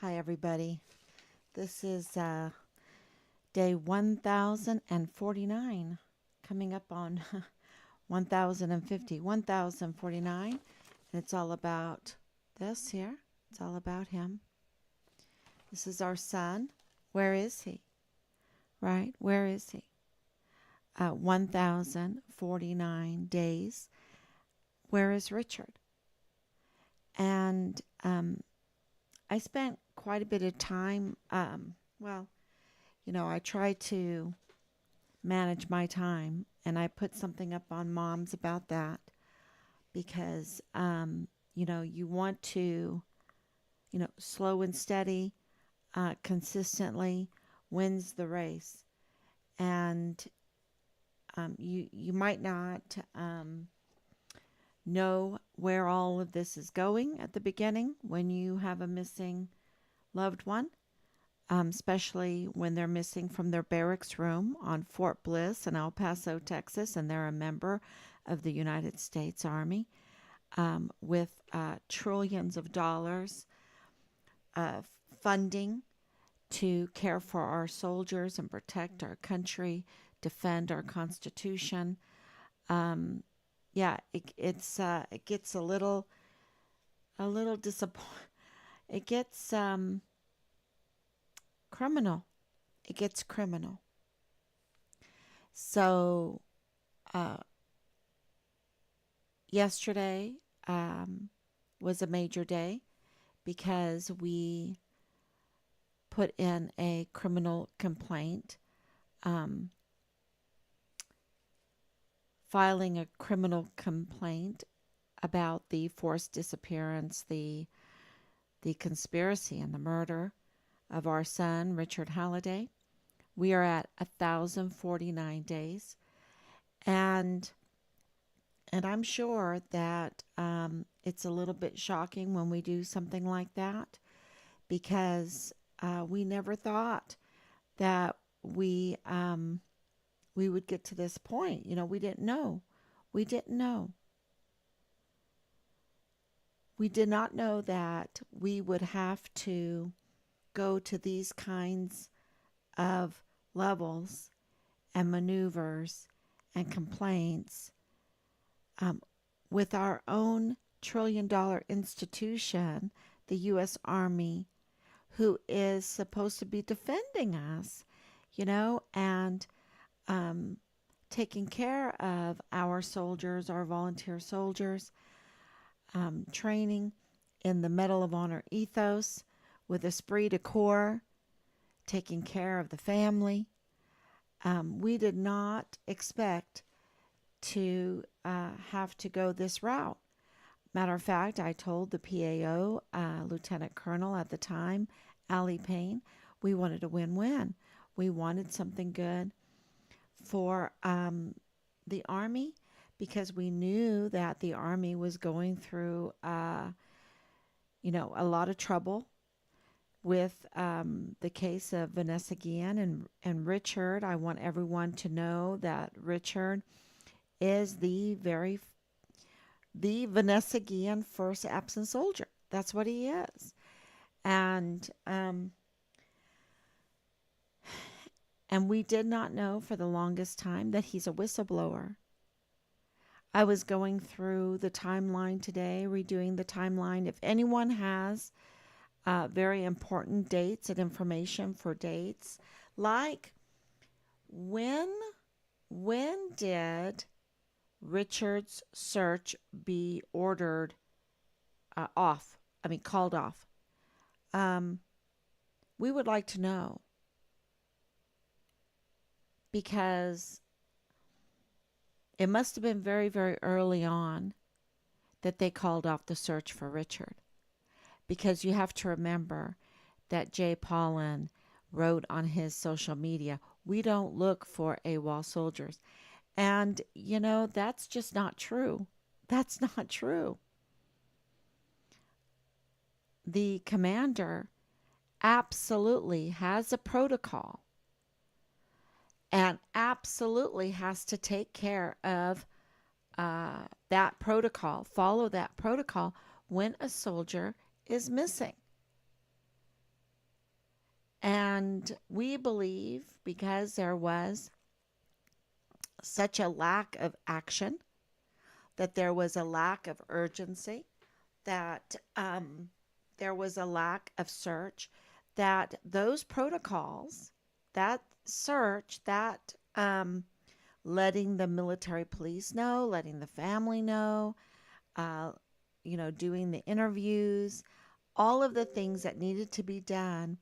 Hi, everybody. This is day 1049, coming up on 1050, 1049. And it's all about this here. It's all about him. This is our son. Where is he? Right? Where is he? 1049 days. Where is Richard? And I spent quite a bit of time. I try to manage my time, and I put something up on Moms about that because, you want to, slow and steady, consistently wins the race. And you might not know where all of this is going at the beginning when you have a missing loved one. Especially when they're missing from their barracks room on Fort Bliss in El Paso, Texas, and they're a member of the United States Army with trillions of dollars of funding to care for our soldiers and protect our country, defend our Constitution. It gets a little disappointing. It gets criminal. It gets criminal. So, yesterday was a major day because we put in a criminal complaint, filing a criminal complaint about the forced disappearance, the conspiracy and the murder of our son, Richard Halliday. We are at 1,049 days. And I'm sure that it's a little bit shocking when we do something like that because we never thought that we would get to this point. We didn't know. We didn't know. We did not know that we would have to go to these kinds of levels and maneuvers and complaints with our own trillion-dollar institution, the U.S. Army, who is supposed to be defending us, and taking care of our soldiers, our volunteer soldiers, training in the Medal of Honor ethos with esprit de corps, taking care of the family. We did not expect to have to go this route. Matter of fact, I told the PAO, Lieutenant Colonel at the time, Allie Payne, we wanted a win-win. We wanted something good for the Army because we knew that the Army was going through, a lot of trouble with the case of Vanessa Guillen and Richard. I want everyone to know that Richard is the Vanessa Guillen first absent soldier. That's what he is. And we did not know for the longest time that he's a whistleblower. I was going through the timeline today, redoing the timeline. If anyone has very important dates and information for dates, like when did Richard's search be ordered called off? We would like to know because it must have been very, very early on that they called off the search for Richard. Because you have to remember that Jay Paulin wrote on his social media, we don't look for AWOL soldiers. And, that's just not true. That's not true. The commander absolutely has a protocol and absolutely has to take care of that protocol, follow that protocol when a soldier is missing. And we believe because there was such a lack of action, that there was a lack of urgency, that there was a lack of search, that those protocols, that search, that letting the military police know, letting the family know, uh, doing the interviews, all of the things that needed to be done,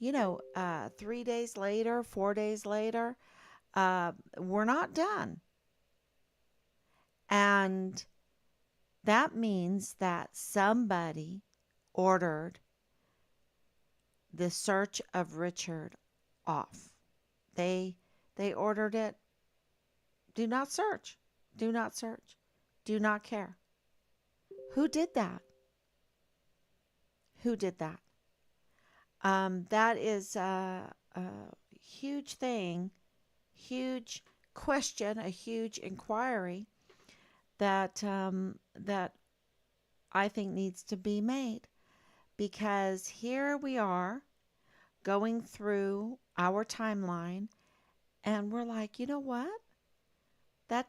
3 days later, 4 days later, were not done. And that means that somebody ordered the search of Richard off. They ordered it. Do not search. Do not search. Do not care. Who did that? Who did that? That is a huge thing, huge question, a huge inquiry that I think needs to be made, because here we are going through our timeline and we're like, you know what? That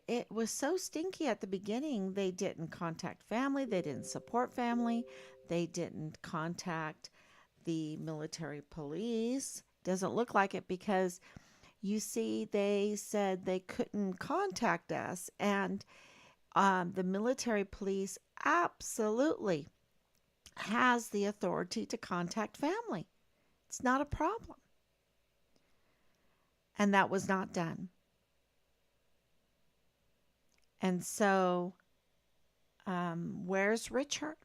it was so stinky at the beginning. They didn't contact family, they didn't support family, they didn't contact the military police. Doesn't look like it, because you see, they said they couldn't contact us, and the military police absolutely has the authority to contact family. It's not a problem. And that was not done. And so, where's Richard?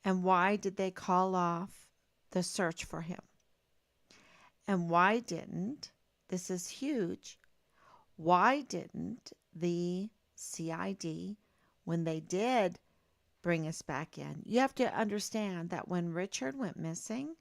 And why did they call off the search for him? And why didn't, this is huge, why didn't the CID, when they did bring us back in? You have to understand that when Richard went missing,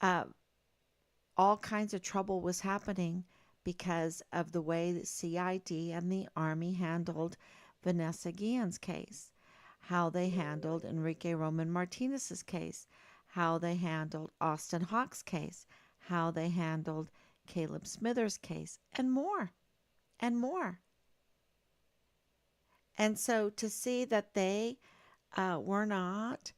all kinds of trouble was happening because of the way that CID and the Army handled Vanessa Guillen's case, how they handled Enrique Roman Martinez's case, how they handled Austin Hawke's case, how they handled Caleb Smithers' case, and more, and more. And so to see that they were not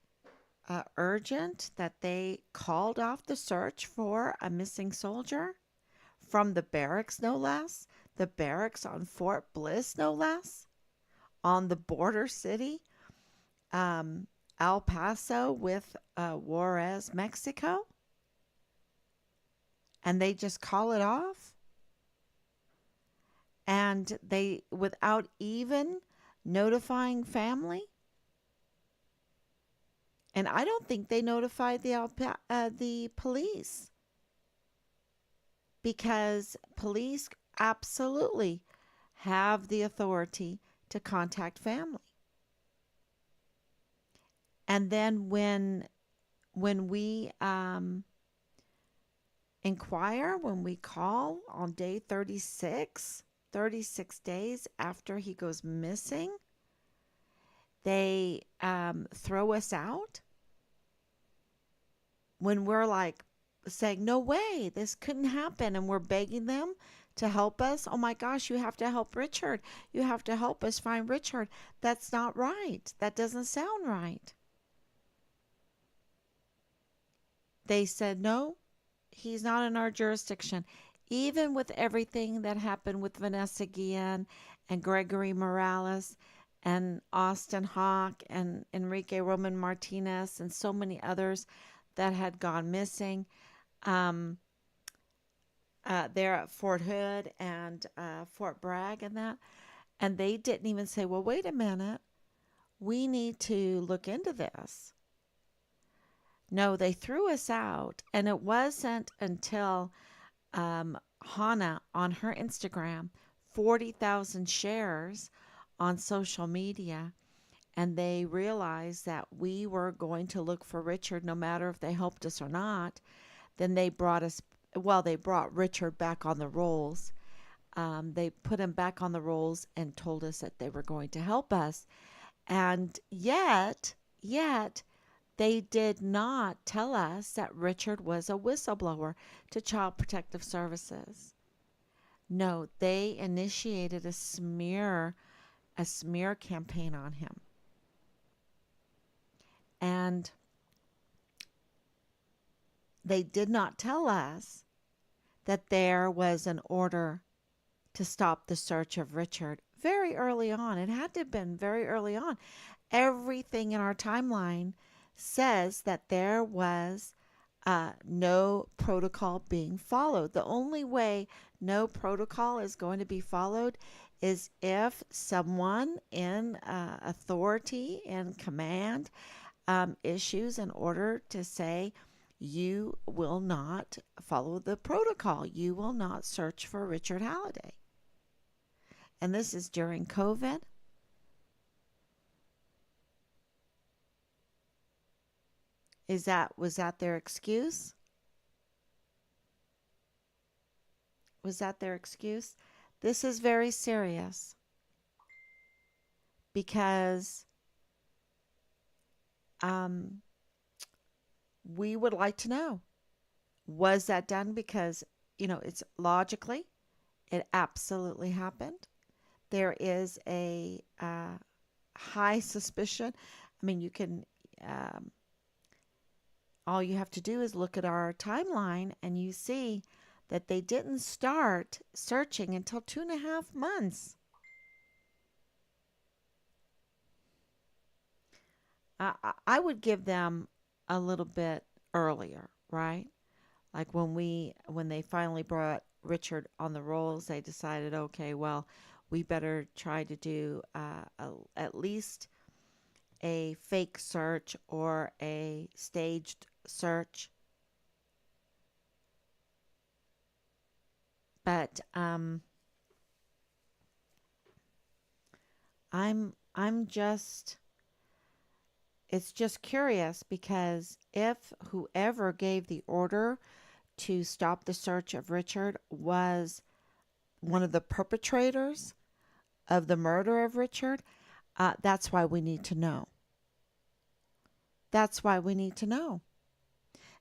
urgent, that they called off the search for a missing soldier from the barracks, no less, the barracks on Fort Bliss, no less, on the border city, El Paso with Juarez, Mexico, and they just call it off. And they, without even notifying family. And I don't think they notified the police, because police absolutely have the authority to contact family. And then when we inquire, when we call on day 36 days after he goes missing, they throw us out. When we're like saying, no way, this couldn't happen, and we're begging them to help us. Oh my gosh, you have to help Richard. You have to help us find Richard. That's not right. That doesn't sound right. They said, no, he's not in our jurisdiction. Even with everything that happened with Vanessa Guillen and Gregory Morales and Austin Hawke and Enrique Roman Martinez and so many others that had gone missing there at Fort Hood and Fort Bragg and that. And they didn't even say, well, wait a minute, we need to look into this. No, they threw us out. And it wasn't until Hannah on her Instagram, 40,000 shares on social media, and they realized that we were going to look for Richard no matter if they helped us or not. Then they brought Richard back on the rolls. They put him back on the rolls and told us that they were going to help us. And yet They did not tell us that Richard was a whistleblower to Child Protective Services. No, they initiated a smear campaign on him. And they did not tell us that there was an order to stop the search of Richard very early on. It had to have been very early on. Everything in our timeline says that there was no protocol being followed. The only way no protocol is going to be followed is if someone in authority and command issues an order to say, you will not follow the protocol. You will not search for Richard Halliday. And this is during COVID. Was that their excuse? Was that their excuse? This is very serious because um, we would like to know, was that done because, it's logically, it absolutely happened. There is a high suspicion. I mean, um, all you have to do is look at our timeline and you see that they didn't start searching until 2.5 months. I would give them a little bit earlier, right? Like when they finally brought Richard on the rolls, they decided, okay, well, we better try to do at least a fake search or a staged search. But I'm just it's just curious because if whoever gave the order to stop the search of Richard was one of the perpetrators of the murder of Richard, that's why we need to know. That's why we need to know.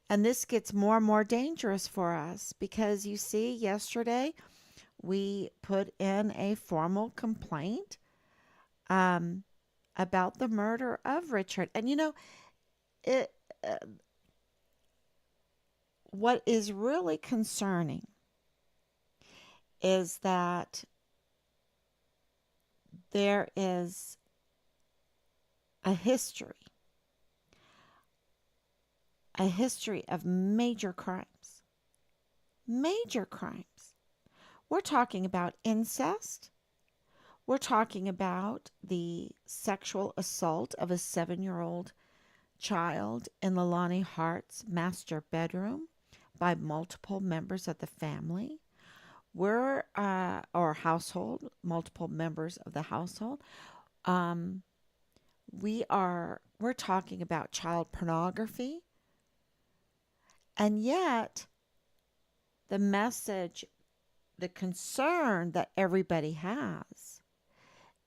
And this gets more and more dangerous for us because you see, yesterday we put in a formal complaint um, about the murder of Richard. And it, uh, what is really concerning is that there is a history of major crimes. Major crimes. We're talking about incest. We're talking about the sexual assault of a 7-year-old child in Leilani Hart's master bedroom by multiple members of the family. Or household, multiple members of the household. Um, we're talking about child pornography, and yet the message, the concern that everybody has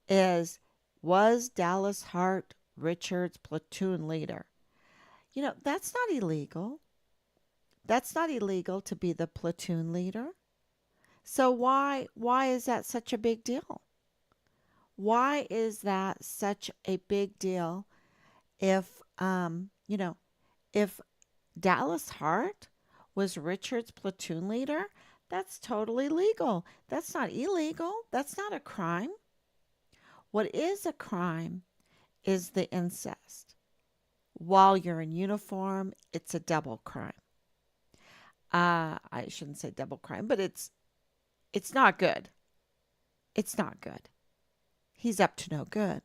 is, was Dallas Hart Richard's platoon leader? That's not illegal. That's not illegal to be the platoon leader. So why is that such a big deal? Why is that such a big deal if if Dallas Hart was Richard's platoon leader? That's totally legal. That's not illegal. That's not a crime. What is a crime is the incest. While you're in uniform, it's a double crime. I shouldn't say double crime, but it's not good. It's not good. He's up to no good.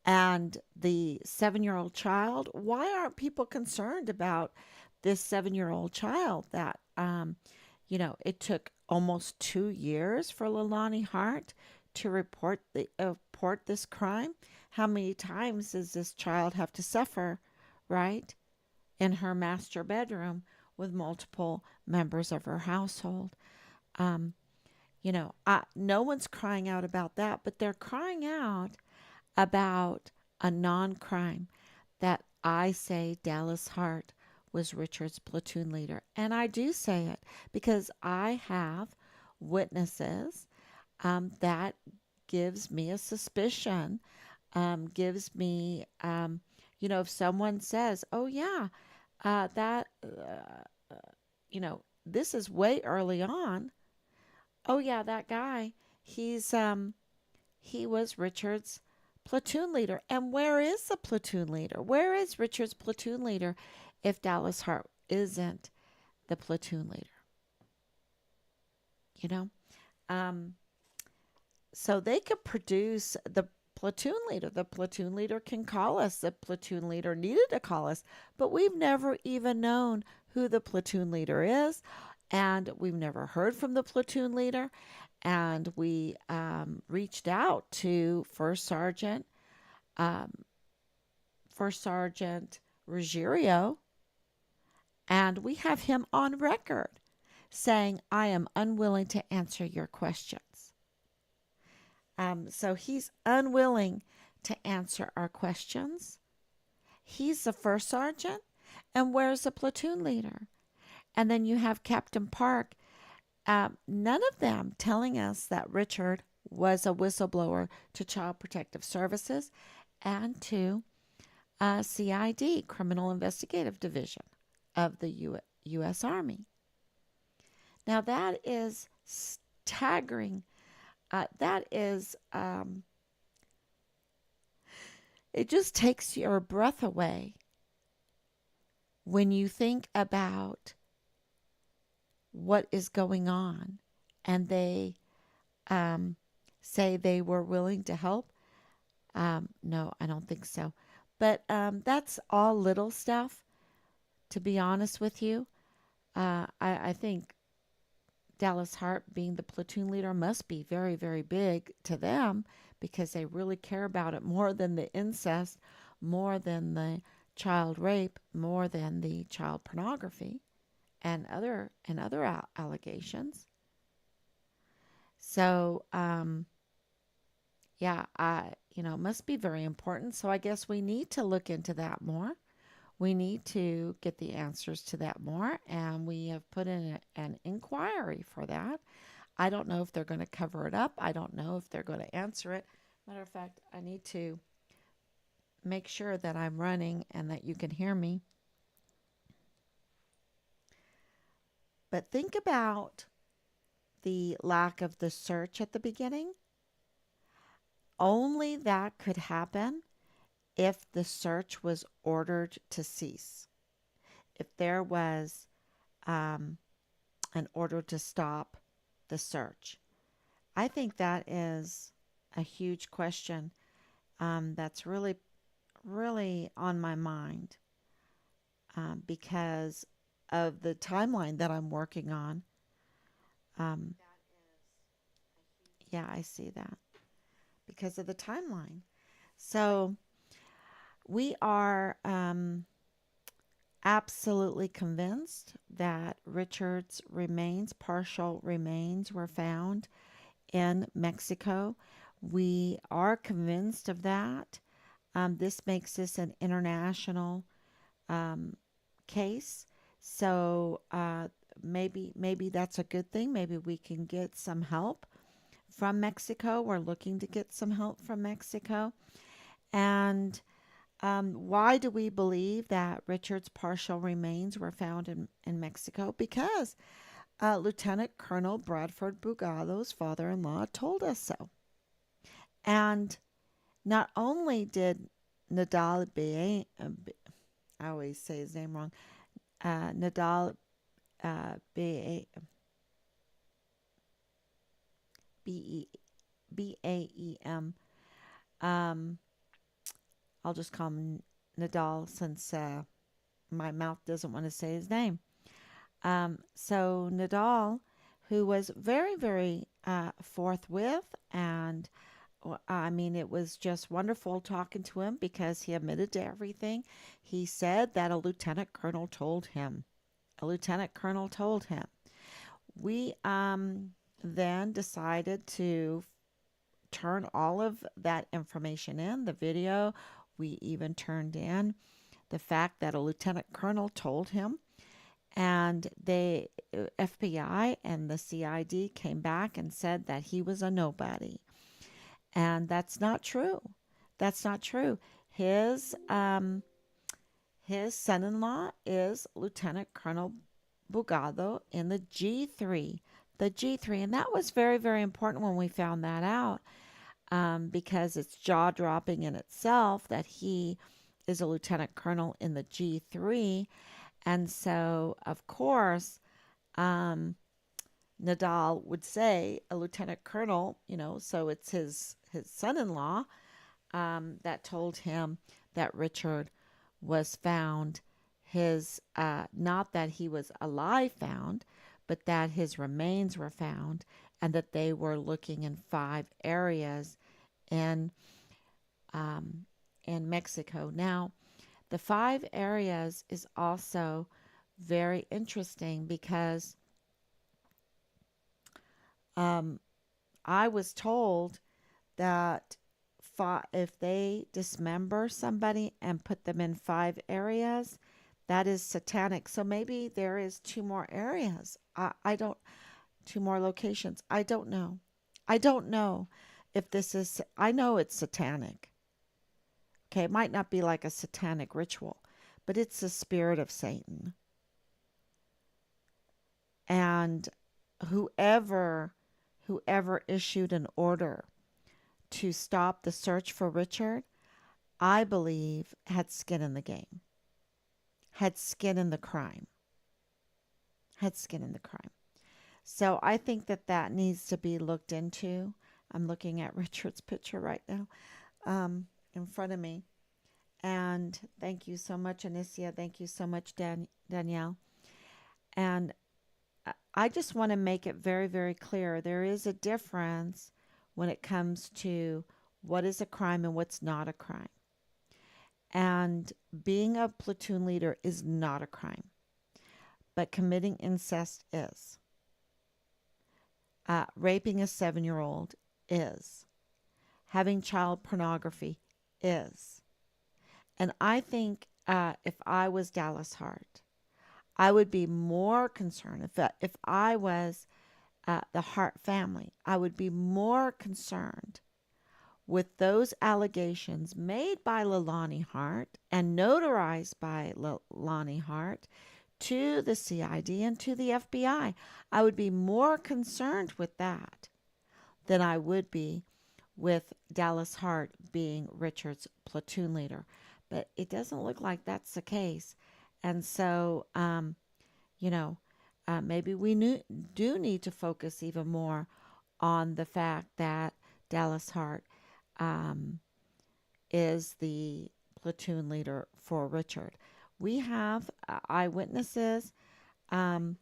And the 7-year-old child, why aren't people concerned about this 7-year-old child that, it took almost 2 years for Leilani Hart to report this crime? How many times does this child have to suffer, right, in her master bedroom with multiple members of her household? Um, no one's crying out about that, but they're crying out about a non-crime that I say Dallas Hart was Richard's platoon leader. And I do say it because I have witnesses that gives me a suspicion, gives me, if someone says, oh, yeah, that, this is way early on. Oh, yeah, that guy, he's, he was Richard's platoon leader. And where is the platoon leader? Where is Richard's platoon leader if Dallas Hart isn't the platoon leader? You know? Um, so they could produce the platoon leader. The platoon leader can call us. The platoon leader needed to call us, but we've never even known who the platoon leader is. And we've never heard from the platoon leader. And we reached out to um, First Sergeant Ruggiero, and we have him on record saying, I am unwilling to answer your questions. So he's unwilling to answer our questions. He's the first sergeant, and where's the platoon leader? And then you have Captain Park. None of them telling us that Richard was a whistleblower to Child Protective Services and to CID, Criminal Investigative Division of the U.S. Army. Now that is staggering. That is, it just takes your breath away when you think about what is going on and they say they were willing to help. No, I don't think so. But that's all little stuff, to be honest with you. I think Dallas Hart being the platoon leader must be very, very big to them because they really care about it more than the incest, more than the child rape, more than the child pornography and other allegations. So, yeah, it must be very important. So I guess we need to look into that more. We need to get the answers to that more, and we have put in an inquiry for that. I don't know if they're going to cover it up. I don't know if they're going to answer it. Matter of fact, I need to make sure that I'm running and that you can hear me. But think about the lack of the search at the beginning. Only that could happen if the search was ordered to cease. If there was an order to stop the search. I think that is a huge question that's really, really on my mind because of the timeline that I'm working on. Um, yeah, I see that because of the timeline. So we are absolutely convinced that Richard's remains, partial remains, were found in Mexico. We are convinced of that. This makes this an international case. So maybe that's a good thing. Maybe we can get some help from Mexico. We're looking to get some help from Mexico. And why do we believe that Richard's partial remains were found in Mexico? Because Lieutenant Colonel Bradford Bugado's father-in-law told us so. And not only did Nadal I always say his name wrong, Nadal Baem, I'll just call him Nadal since my mouth doesn't want to say his name. So Nadal, who was very, very forthwith, and I mean, it was just wonderful talking to him because he admitted to everything. He said that a lieutenant colonel told him. A lieutenant colonel told him. We then decided to turn all of that information in, the video. We even turned in the fact that a lieutenant colonel told him, and the FBI and the CID came back and said that he was a nobody. And that's not true. That's not true. His his son-in-law is Lieutenant Colonel Bugado in the G3. The G3. And that was very, very important when we found that out, because it's jaw-dropping in itself that he is a lieutenant colonel in the G3. And so, of course, Nadal would say a lieutenant colonel, so it's his son-in-law that told him that Richard was found. His not that he was alive found, but that his remains were found, and that they were looking in 5 areas in Mexico. Now, the 5 areas is also very interesting because I was told that if they dismember somebody and put them in 5 areas, that is satanic. So maybe there is 2 more areas. I don't, 2 more locations. I don't know. I don't know if this is, I know it's satanic. Okay, it might not be like a satanic ritual, but it's the spirit of Satan. And whoever issued an order to stop the search for Richard, I believe had skin in the game, had skin in the crime, had skin in the crime. So I think that needs to be looked into. I'm looking at Richard's picture right now in front of me. And thank you so much, Anicia. Thank you so much, Danielle. And I just want to make it very, very clear. There is a difference when it comes to what is a crime and what's not a crime. And being a platoon leader is not a crime, but committing incest is. Raping a 7-year-old is. Having child pornography is. And I think if I was Dallas Hart, I would be more concerned. If I was the Hart family, I would be more concerned with those allegations made by Leilani Hart and notarized by Leilani Hart to the CID and to the FBI. I would be more concerned with that than I would be with Dallas Hart being Richard's platoon leader. But it doesn't look like that's the case. And so, maybe we do need to focus even more on the fact that Dallas Hart is the platoon leader for Richard. We have eyewitnesses to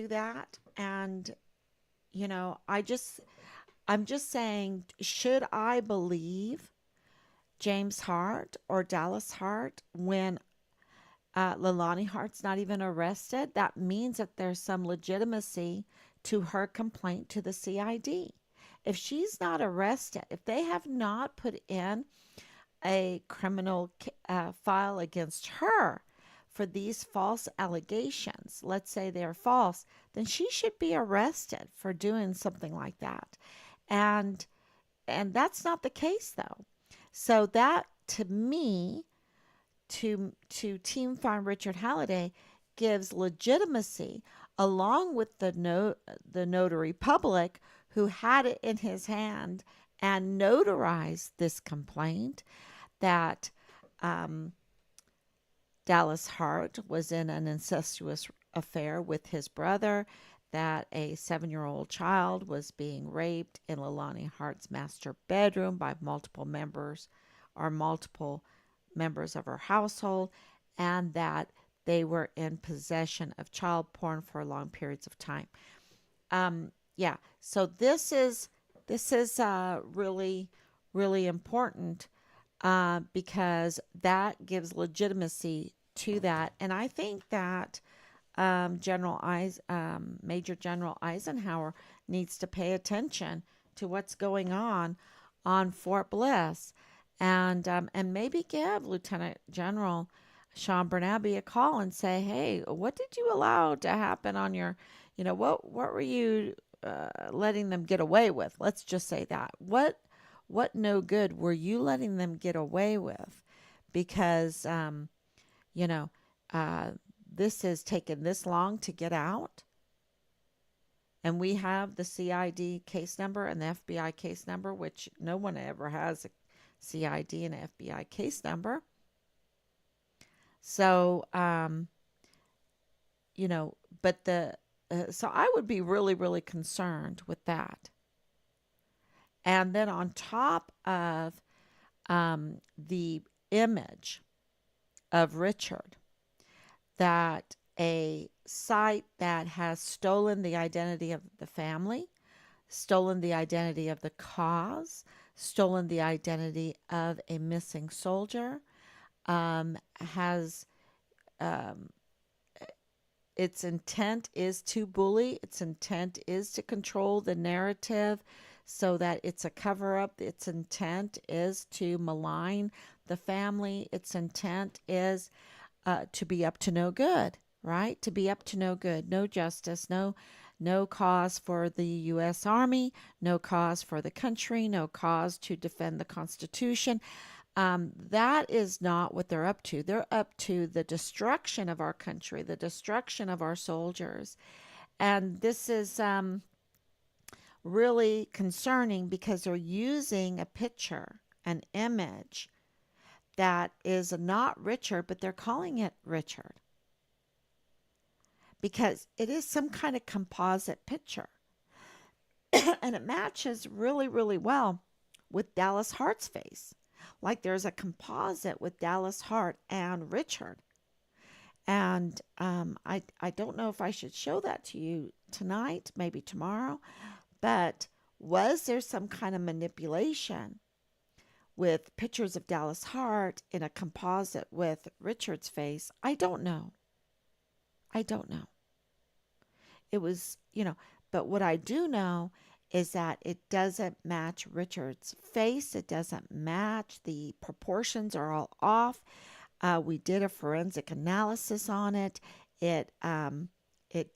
that. And, I'm just saying, should I believe James Hart or Dallas Hart when Leilani Hart's not even arrested? That means that there's some legitimacy to her complaint to the CID. If she's not arrested, if they have not put in a criminal file against her for these false allegations, let's say they're false, then she should be arrested for doing something like that. And that's not the case, though. So that, to me, to Team Find Richard Halliday, gives legitimacy, along with the notary public who had it in his hand and notarized this complaint, that Dallas Hart was in an incestuous affair with his brother, that a 7-year-old child was being raped in Leilani Hart's master bedroom by multiple members of her household, and that they were in possession of child porn for long periods of time. So this is really, really important because that gives legitimacy to that. And I think that Major General Eisenhower needs to pay attention to what's going on Fort Bliss, and maybe give Lieutenant General Sean Bernabe a call and say, "Hey, what did you allow to happen on your, what were you letting them get away with?" Let's just say that. What no good were you letting them get away with? Because you know, uh, this has taken this long to get out, and we have the CID case number and the FBI case number, which no one ever has a CID and FBI case number. So, but so I would be really, really concerned with that. And then on top of the image of Richard, that a site that has stolen the identity of the family, stolen the identity of the cause, stolen the identity of a missing soldier, has its intent is to bully, its intent is to control the narrative so that it's a cover up, its intent is to malign the family, its intent is to be up to no good, right? To be up to no good, no justice, no cause for the U.S. Army, no cause for the country, no cause to defend the Constitution. That is not what they're up to. They're up to the destruction of our country, the destruction of our soldiers. And this is really concerning because they're using a picture, an image that is not Richard, but they're calling it Richard because it is some kind of composite picture. And it matches really, really well with Dallas Hart's face. Like there's a composite with Dallas Hart and Richard. And I don't know if I should show that to you tonight, maybe tomorrow, but was there some kind of manipulation with pictures of Dallas Hart in a composite with Richard's face? I don't know. I don't know. It was, but what I do know is that it doesn't match Richard's face. It doesn't match. The proportions are all off. We did a forensic analysis on it. It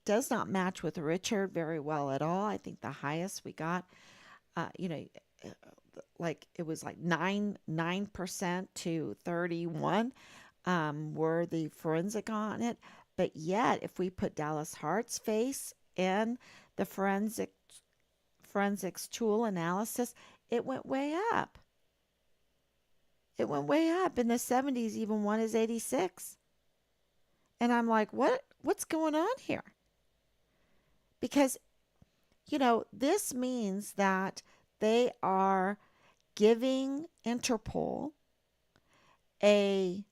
does not match with Richard very well at all. I think the highest we got, like it was like 9% to 31 were the forensic on it. But yet, if we put Dallas Hart's face in the forensics tool analysis, it went way up. It went way up. In the 70s, even one is 86. And I'm like, what's going on here? Because, this means that they are giving Interpol a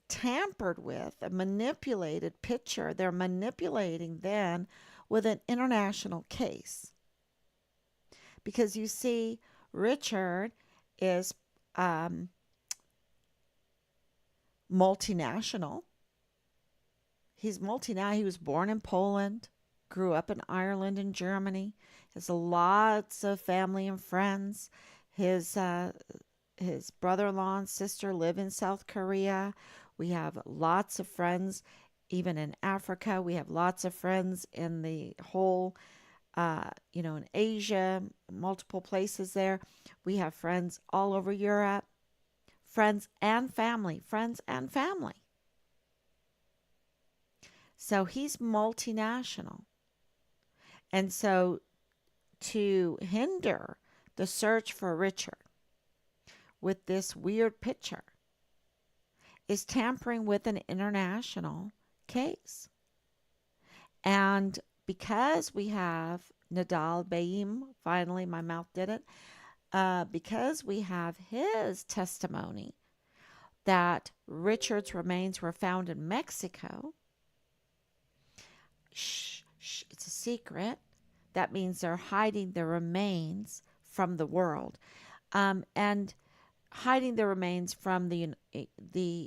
tampered with, a manipulated picture. They're manipulating then with an international case. Because you see, Richard is multinational. He's multinational. He was born in Poland, grew up in Ireland and Germany. Has lots of family and friends. His brother-in-law and sister live in South Korea. We have lots of friends even in Africa. We have lots of friends in the whole, in Asia, multiple places there. We have friends all over Europe. Friends and family. So he's multinational. And so to hinder the search for Richard with this weird picture is tampering with an international case. And because we have Nadal Baim, finally my mouth did it, because we have his testimony that Richard's remains were found in Mexico, it's a secret. That means they're hiding the remains from the world. And hiding the remains from the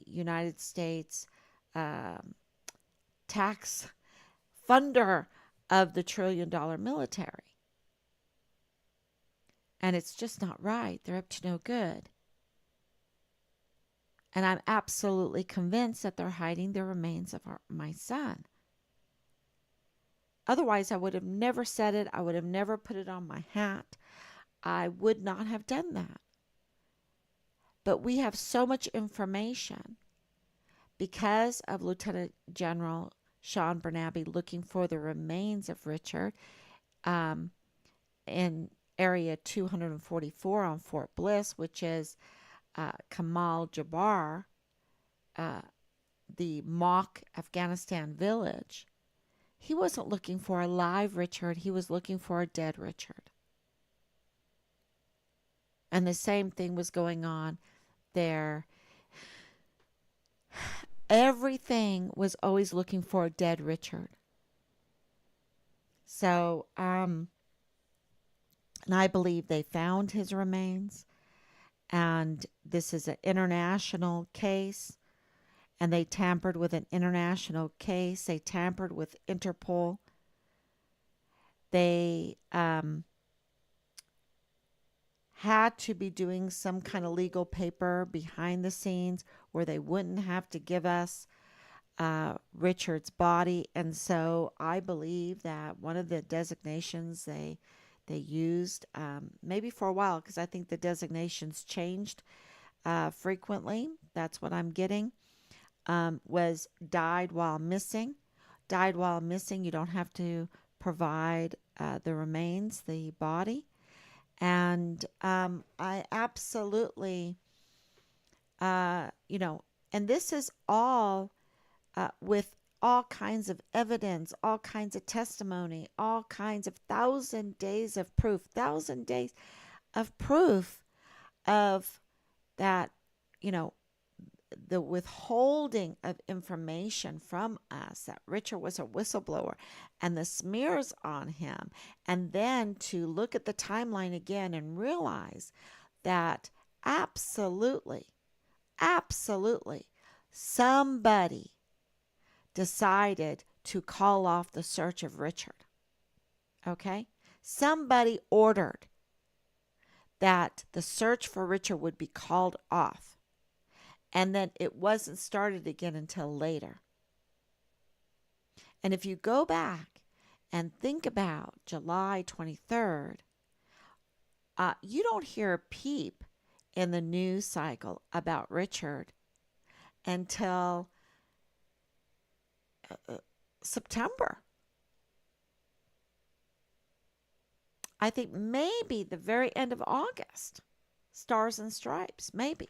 United States tax funder of the $1 trillion military. And it's just not right. They're up to no good. And I'm absolutely convinced that they're hiding the remains of my son. Otherwise, I would have never said it. I would have never put it on my hat. I would not have done that. But we have so much information because of Lieutenant General Sean Bernabe looking for the remains of Richard in Area 244 on Fort Bliss, which is Kamal Jabbar, the MOPH Afghanistan village. He wasn't looking for a live Richard. He was looking for a dead Richard. And the same thing was going on there. Everything was always looking for a dead Richard. So, and I believe they found his remains. And this is an international case. And they tampered with an international case. They tampered with Interpol. They had to be doing some kind of legal paper behind the scenes where they wouldn't have to give us Richard's body. And so I believe that one of the designations they used, maybe for a while, because I think the designations changed frequently. That's what I'm getting. Was died while missing. Died while missing. You don't have to provide the remains, the body. And I absolutely, and this is all with all kinds of evidence, all kinds of testimony, all kinds of 1,000 days of proof, 1,000 days of proof of that, the withholding of information from us, that Richard was a whistleblower, and the smears on him, and then to look at the timeline again and realize that absolutely somebody decided to call off the search of Richard. Okay? Somebody ordered that the search for Richard would be called off. And then it wasn't started again until later. And if you go back and think about July 23rd, you don't hear a peep in the news cycle about Richard until September. I think maybe the very end of August. Stars and Stripes, maybe.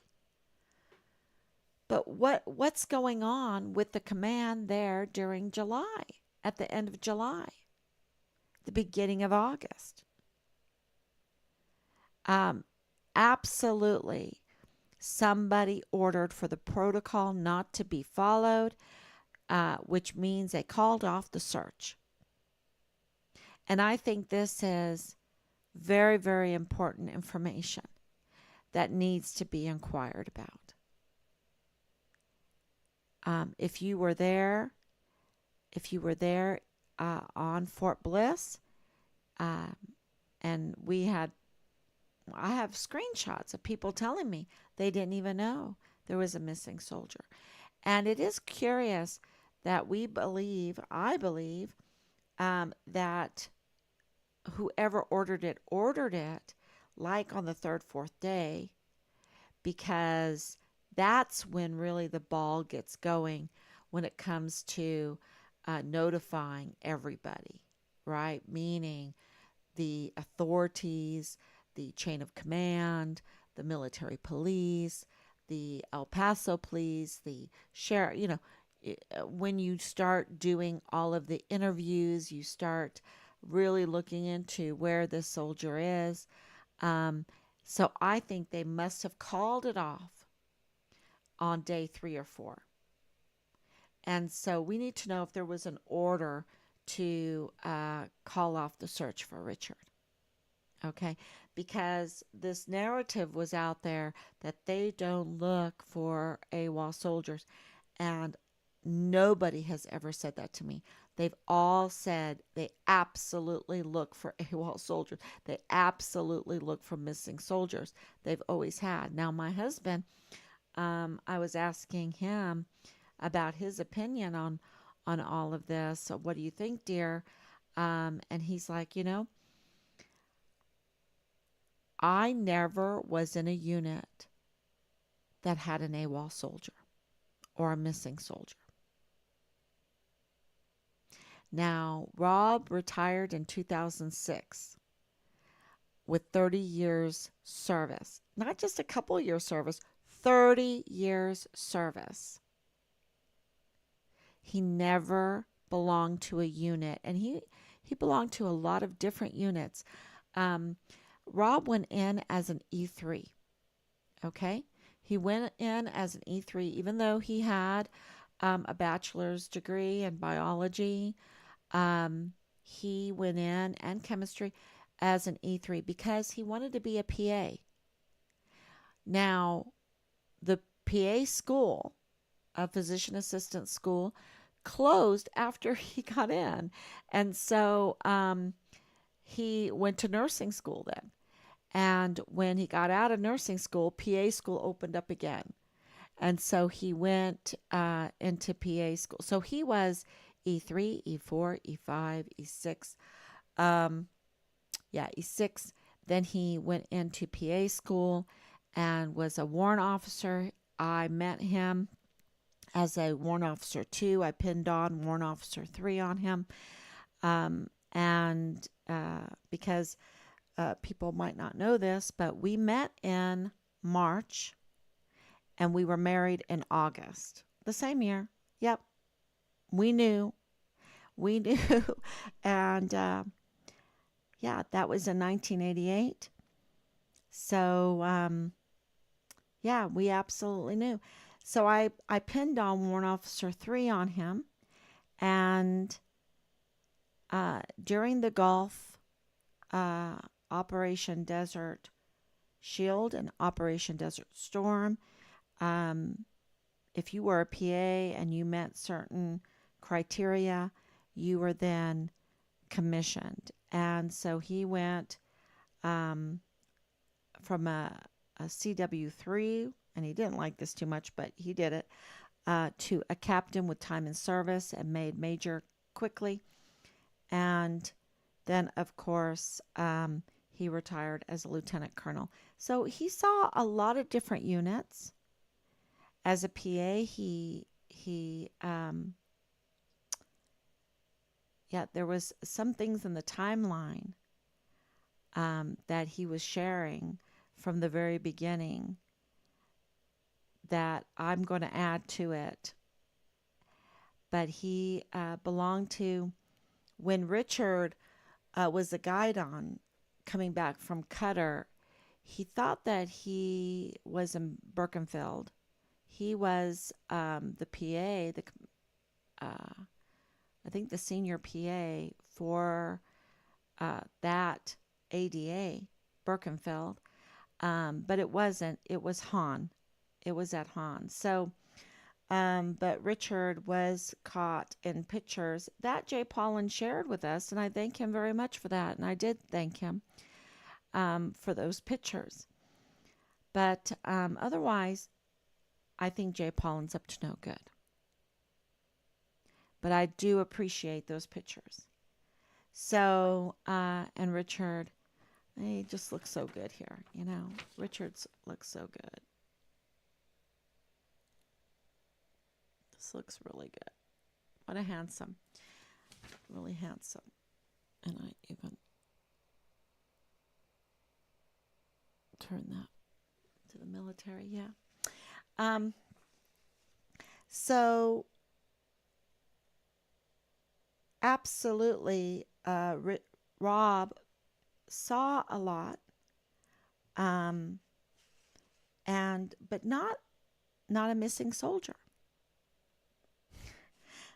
But what's going on with the command there during July, at the end of July, the beginning of August? Absolutely, somebody ordered for the protocol not to be followed, which means they called off the search. And I think this is very, very important information that needs to be inquired about. If you were there on Fort Bliss, and I have screenshots of people telling me they didn't even know there was a missing soldier. And it is curious that I believe, that whoever ordered it like on the third, fourth day, because that's when really the ball gets going when it comes to notifying everybody, right? Meaning the authorities, the chain of command, the military police, the El Paso police, the sheriff, when you start doing all of the interviews, you start really looking into where this soldier is. So I think they must have called it off on day 3 or 4. And so we need to know if there was an order to call off the search for Richard. Okay? Because this narrative was out there that they don't look for AWOL soldiers. And nobody has ever said that to me. They've all said they absolutely look for AWOL soldiers. They absolutely look for missing soldiers. They've always had. Now, my husband I was asking him about his opinion on all of this. So what do you think, dear? And he's like, I never was in a unit that had an AWOL soldier or a missing soldier. Now, Rob retired in 2006 with 30 years service. Not just a couple years service, 30 years service. He never belonged to a unit, and he belonged to a lot of different units. Rob went in as an E3. Okay, he went in as an E3, even though he had a bachelor's degree in biology. He went in and chemistry as an E3 because he wanted to be a PA. Now, the PA school, a physician assistant school, closed after he got in. And so he went to nursing school then. And when he got out of nursing school, PA school opened up again. And so he went into PA school. So he was E3, E4, E5, E6. E6. Then he went into PA school and was a warrant officer. I met him as a warrant officer 2. I pinned on warrant officer 3 on him. Because people might not know this, but we met in March and we were married in August, the same year. Yep. We knew. And that was in 1988. So, we absolutely knew. So I pinned on warrant officer 3 on him. And during the Gulf, Operation Desert Shield and Operation Desert Storm, if you were a PA and you met certain criteria, you were then commissioned. And so he went from a CW3, and he didn't like this too much, but he did it, to a captain with time in service and made major quickly. And then, of course, he retired as a lieutenant colonel. So he saw a lot of different units. As a PA, there was some things in the timeline that he was sharing from the very beginning that I'm going to add to it. But he belonged to, when Richard was a guide on coming back from Qatar, he thought that he was in Birkenfeld. He was the PA, I think the senior PA for that ADA, Birkenfeld. But it wasn't. It was Han. It was at Han. So, but Richard was caught in pictures that Jay Paulin shared with us, and I thank him very much for that. And I did thank him for those pictures. But otherwise, I think Jay Paulin's up to no good. But I do appreciate those pictures. So, and Richard, he just looks so good here. Richard's looks so good. This looks really good. What a handsome, really handsome. And I even turn that to the military. Yeah. So absolutely, Rob saw a lot, but not a missing soldier.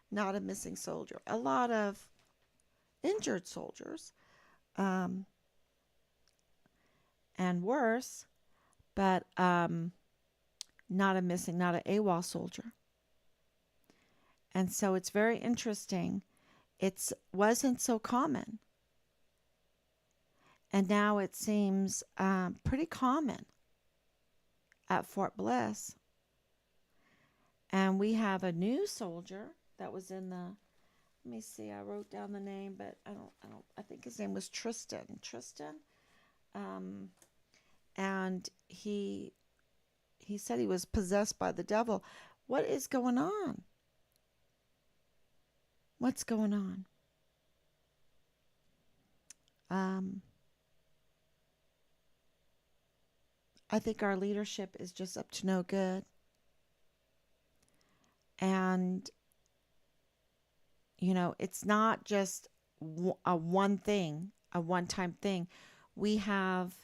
Not a missing soldier. A lot of injured soldiers, and worse, but not an AWOL soldier. And so it's very interesting. It wasn't so common. And now it seems pretty common at Fort Bliss And we have a new soldier that was in the, let me see, I wrote down the name, but I think his name was Tristan. Um, and he said he was possessed by the devil. What is going on? What's going on? I think our leadership is just up to no good. And, it's not just a one-time thing. We have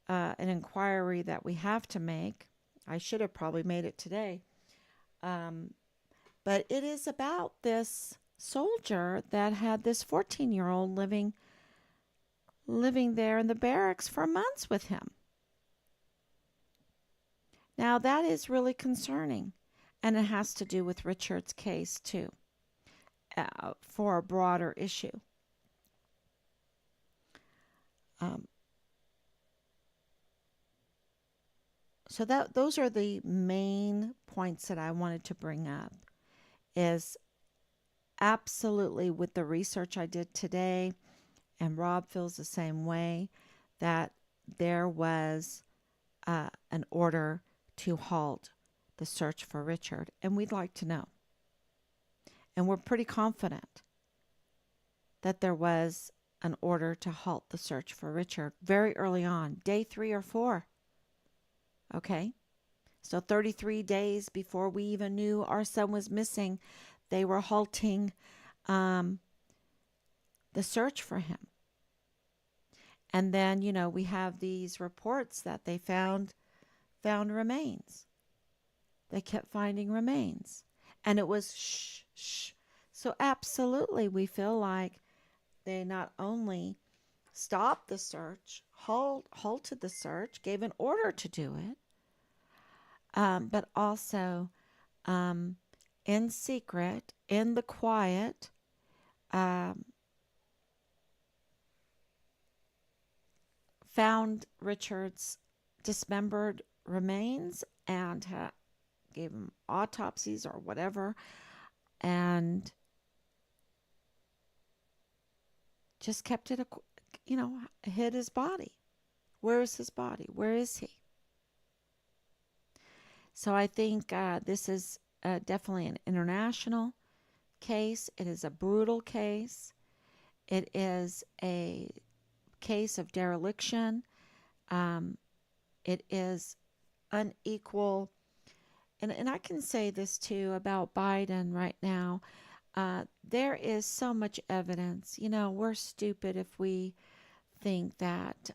an inquiry that we have to make. I should have probably made it today. But it is about this soldier that had this 14-year-old living there in the barracks for months with him. Now, that is really concerning, and it has to do with Richard's case, too, for a broader issue. So those are the main points that I wanted to bring up, is absolutely with the research I did today, and Rob feels the same way, that there was an order to halt the search for Richard, and we'd like to know. And we're pretty confident that there was an order to halt the search for Richard very early on, day 3 or 4. Okay? So 33 days before we even knew our son was missing, they were halting the search for him. And then, we have these reports that they found remains. They kept finding remains. And it was shh. So absolutely, we feel like they not only stopped the search, halted the search, gave an order to do it, but also in secret, in the quiet, found Richard's dismembered remains and gave him autopsies or whatever, and just kept it, hid his body. Where is his body? Where is he? So I think this is definitely an international case. It is a brutal case. It is a case of dereliction. It is unequal. And I can say this too about Biden right now. There is so much evidence. We're stupid if we think that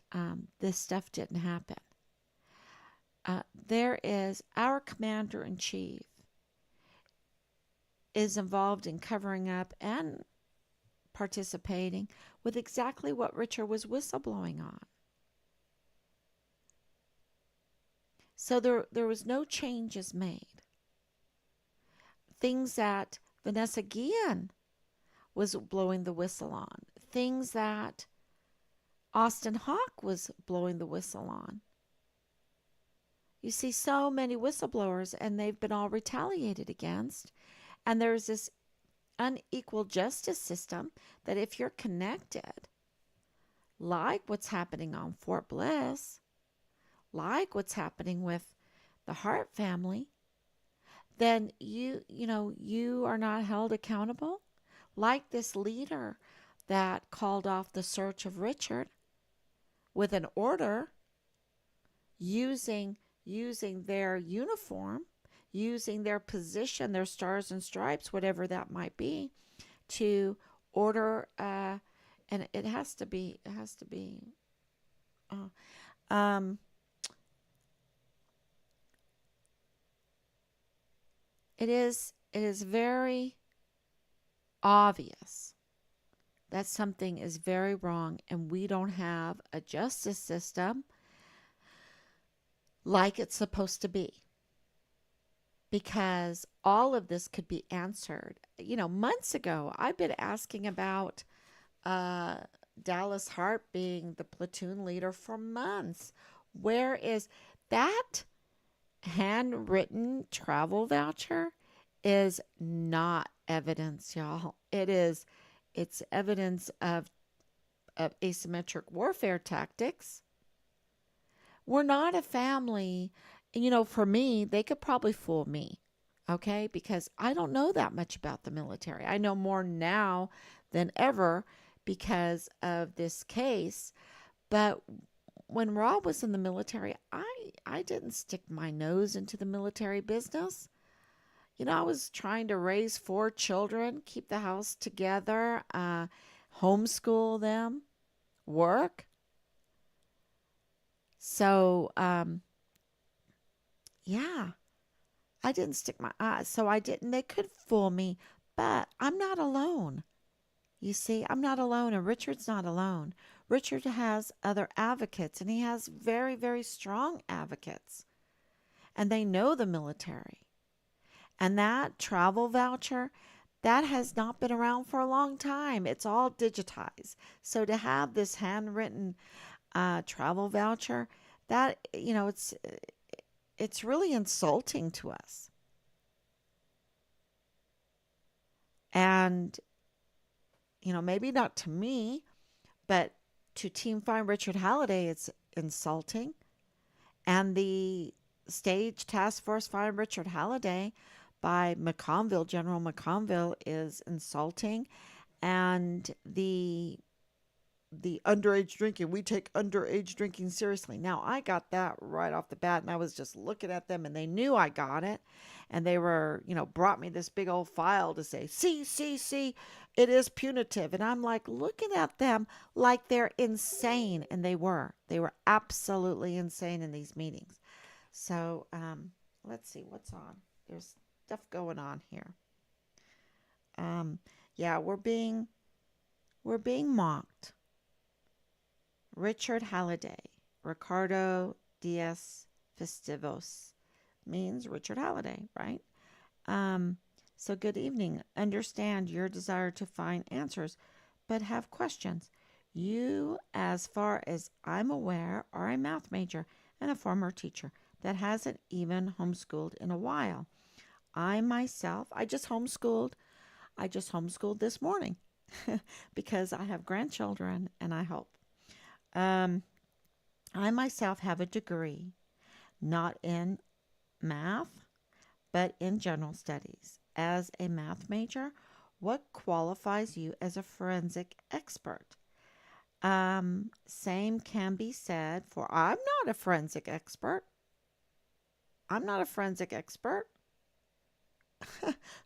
this stuff didn't happen. There is our commander-in-chief is involved in covering up and participating with exactly what Richard was whistleblowing on. So there was no changes made. Things that Vanessa Guillen was blowing the whistle on. Things that Austin Hawke was blowing the whistle on. You see so many whistleblowers, and they've been all retaliated against. And there's this unequal justice system that if you're connected, like what's happening on Fort Bliss, like what's happening with the Hart family, then you are not held accountable. Like this leader that called off the search of Richard with an order, using their uniform, using their position, their stars and stripes, whatever that might be, to order, and it has to be, it is very obvious that something is very wrong, and we don't have a justice system like it's supposed to be. Because all of this could be answered. Months ago, I've been asking about Dallas Hart being the platoon leader for months. Where is that handwritten travel voucher? is not evidence, y'all. It's evidence of asymmetric warfare tactics. We're not a family. And, for me, they could probably fool me, okay? Because I don't know that much about the military. I know more now than ever because of this case. But when Rob was in the military, I didn't stick my nose into the military business. I was trying to raise 4 children, keep the house together, homeschool them, work. So, yeah, I didn't stick my eyes. So I didn't, they could fool me, but I'm not alone. You see, I'm not alone, and Richard's not alone. Richard has other advocates, and he has very, very strong advocates, and they know the military. And that travel voucher, that has not been around for a long time. It's all digitized. So to have this handwritten travel voucher, that it's really insulting to us. And maybe not to me, but to Team Find Richard Halliday, it's insulting. And the stage task force Find Richard Halliday by McConville, General McConville, is insulting. And the underage drinking, we take underage drinking seriously. Now, I got that right off the bat, and I was just looking at them, and they knew I got it. And they were, brought me this big old file to say, see, it is punitive. And I'm like looking at them like they're insane. And they were. They were absolutely insane in these meetings. So let's see what's on. There's stuff going on here. Yeah, we're being mocked. Richard Halliday, Ricardo Diaz Festivos, means Richard Halliday, right? So good evening. Understand your desire to find answers, but have questions. You, as far as I'm aware, are a math major and a former teacher that hasn't even homeschooled in a while. I myself, I just homeschooled this morning because I have grandchildren and I hope. I myself have a degree, not in math, but in general studies. As a math major, what qualifies you as a forensic expert? Same can be said for I'm not a forensic expert. I'm not a forensic expert.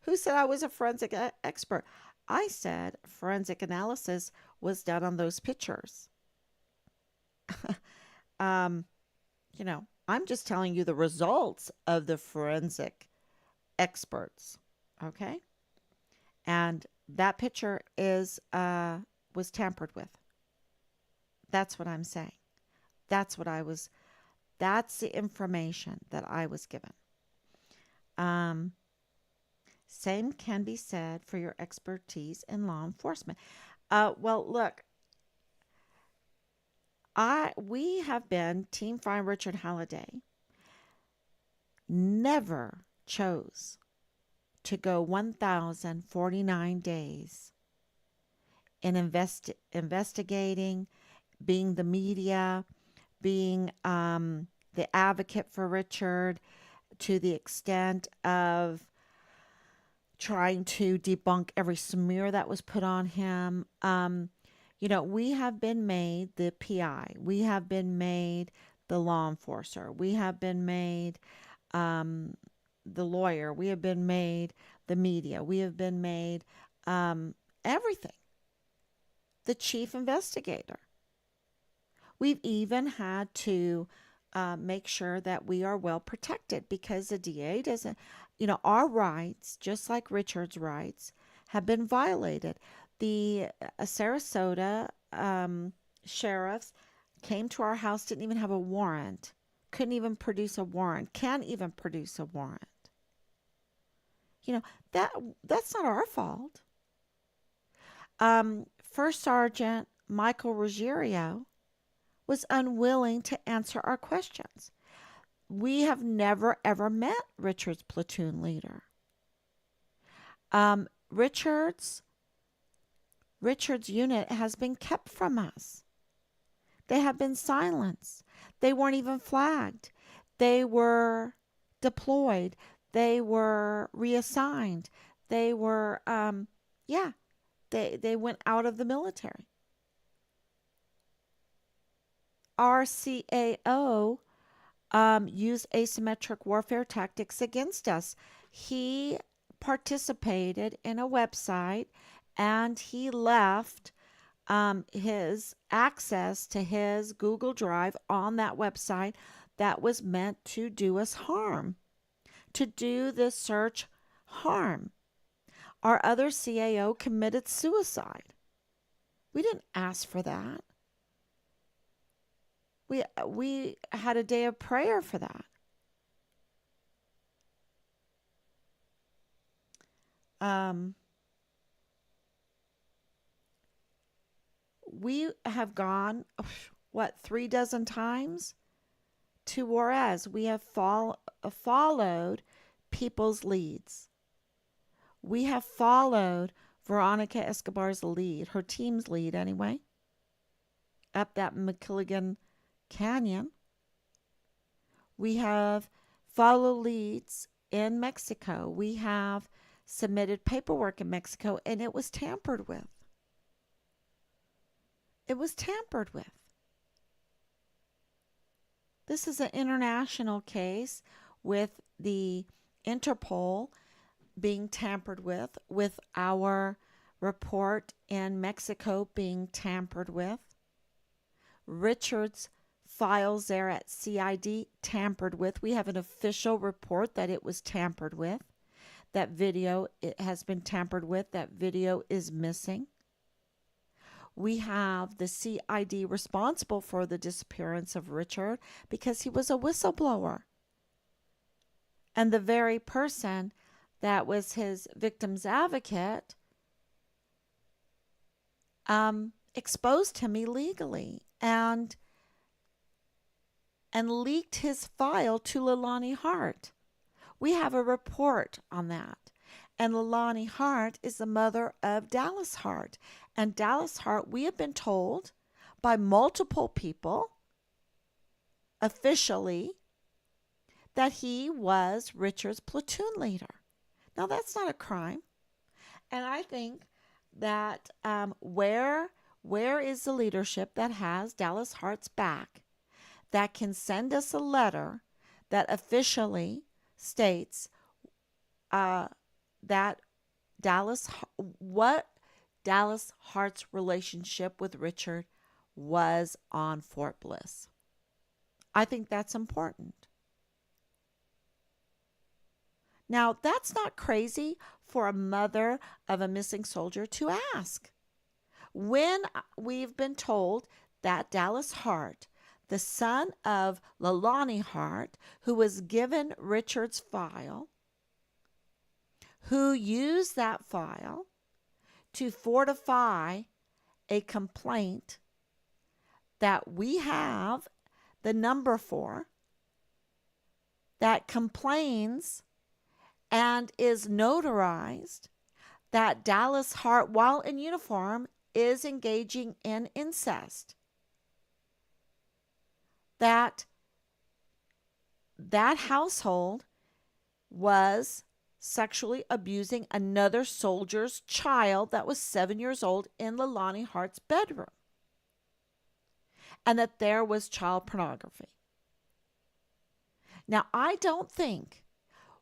Who said I was a forensic expert? I said forensic analysis was done on those pictures. um, I'm just telling you the results of the forensic experts. Okay. And that picture was tampered with. That's what I'm saying. That's the information that I was given. Same can be said for your expertise in law enforcement. Well, look, we have been Team Find Richard Halliday. Never chose to go 1,049 days in investigating, being the media, being the advocate for Richard, to the extent of trying to debunk every smear that was put on him. We have been made the PI. We have been made the law enforcer. We have been made the lawyer. We have been made the media. We have been made everything. The chief investigator. We've even had to make sure that we are well protected because the DA doesn't, our rights, just like Richard's rights, have been violated. The Sarasota sheriffs came to our house, didn't even have a warrant, couldn't even produce a warrant, can't even produce a warrant. That's not our fault. First Sergeant Michael Ruggiero was unwilling to answer our questions. We have never, ever met Richard's platoon leader. Richard's unit has been kept from us. They have been silenced. They weren't even flagged. They were deployed. They were reassigned. They were, yeah, they went out of the military. Our CAO used asymmetric warfare tactics against us. He participated in a website and he left his access to his Google Drive on that website that was meant to do us harm, to do the search harm. Our other CAO committed suicide. We didn't ask for that. We had a day of prayer for that. We have gone, what, 3 dozen times to Juarez. We have followed people's leads. We have followed Veronica Escobar's lead, her team's lead anyway, up that McKilligan Canyon. We have followed leads in Mexico. We have submitted paperwork in Mexico, and it was tampered with. It was tampered with. This is an international case with the Interpol being tampered with our report in Mexico being tampered with. Richard's files there at CID tampered with. We have an official report that it was tampered with. That video, it has been tampered with. That video is missing. We have the CID responsible for the disappearance of Richard because he was a whistleblower. And the very person that was his victim's advocate exposed him illegally and leaked his file to Leilani Hart. We have a report on that. And Leilani Hart is the mother of Dallas Hart. And Dallas Hart, we have been told by multiple people officially that he was Richard's platoon leader. Now, that's not a crime. And I think that where is the leadership that has Dallas Hart's back, that can send us a letter that officially states that what Dallas Hart's relationship with Richard was on Fort Bliss. I think that's important. Now, that's not crazy for a mother of a missing soldier to ask. When we've been told that Dallas Hart, the son of Leilani Hart, who was given Richard's file, who used that file to fortify a complaint that we have the number for, that complains and is notarized that Dallas Hart, while in uniform, is engaging in incest. That household was sexually abusing another soldier's child that was 7 years old in Leilani Hart's bedroom. And that there was child pornography. Now, I don't think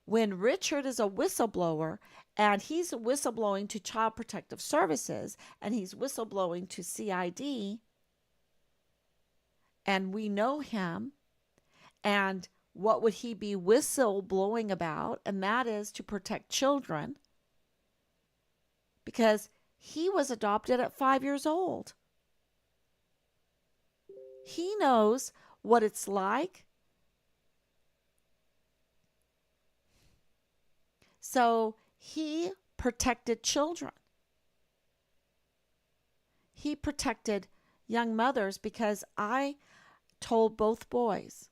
when Richard is a whistleblower and he's whistleblowing to Child Protective Services and he's whistleblowing to CID, and we know him, and what would he be whistleblowing about? And that is to protect children, because he was adopted at 5 years old. He knows what it's like. So he protected children. He protected young mothers, because I told both boys,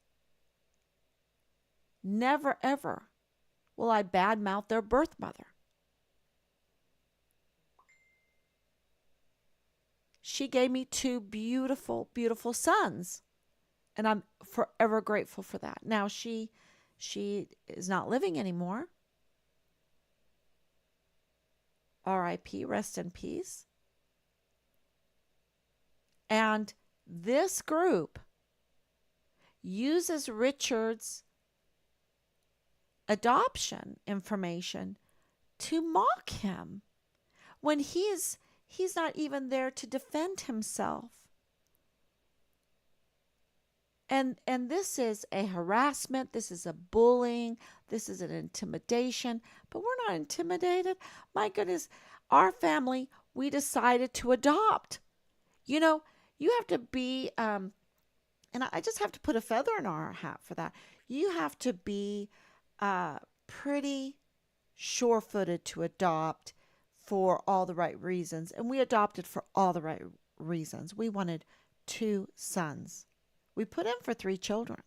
never ever will I badmouth their birth mother. she gave me two beautiful, beautiful sons. And I'm forever grateful for that. Now she is not living anymore. R.I.P. Rest in peace. And this group uses Richard's adoption information to mock him when he's not even there to defend himself. And this is a harassment, this is a bullying, this is an intimidation, but we're not intimidated. My goodness, our family, we decided to adopt. You know, you have to be, and I just have to put a feather in our hat for that. You have to be pretty sure-footed to adopt for all the right reasons. And we adopted for all the right reasons. We wanted 2 sons. We put in for 3 children.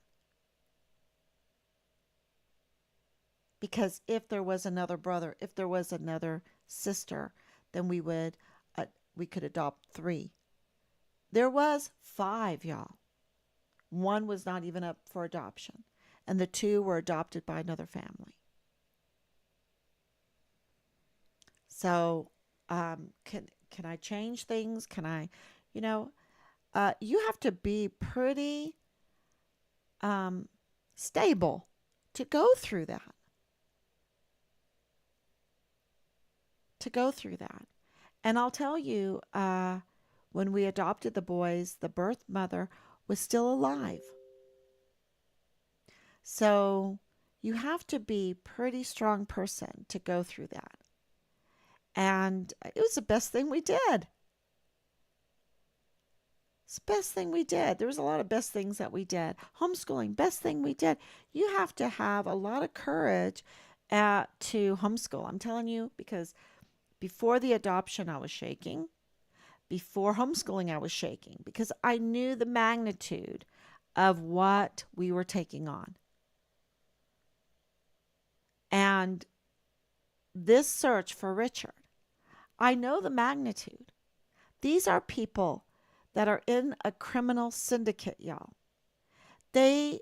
Because if there was another brother, if there was another sister, then we could adopt 3. There was 5, y'all. 1 was not even up for adoption. And the 2 were adopted by another family. So, can I change things? Can I, you have to be pretty stable to go through that. And I'll tell you, when we adopted the boys, the birth mother was still alive. So you have to be a pretty strong person to go through that. And it was the best thing we did. It's the best thing we did. There was a lot of best things that we did. Homeschooling, best thing we did. You have to have a lot of courage to homeschool. I'm telling you, because before the adoption, I was shaking. Before homeschooling, I was shaking because I knew the magnitude of what we were taking on. And this search for Richard, I know the magnitude. These are people that are in a criminal syndicate, y'all. The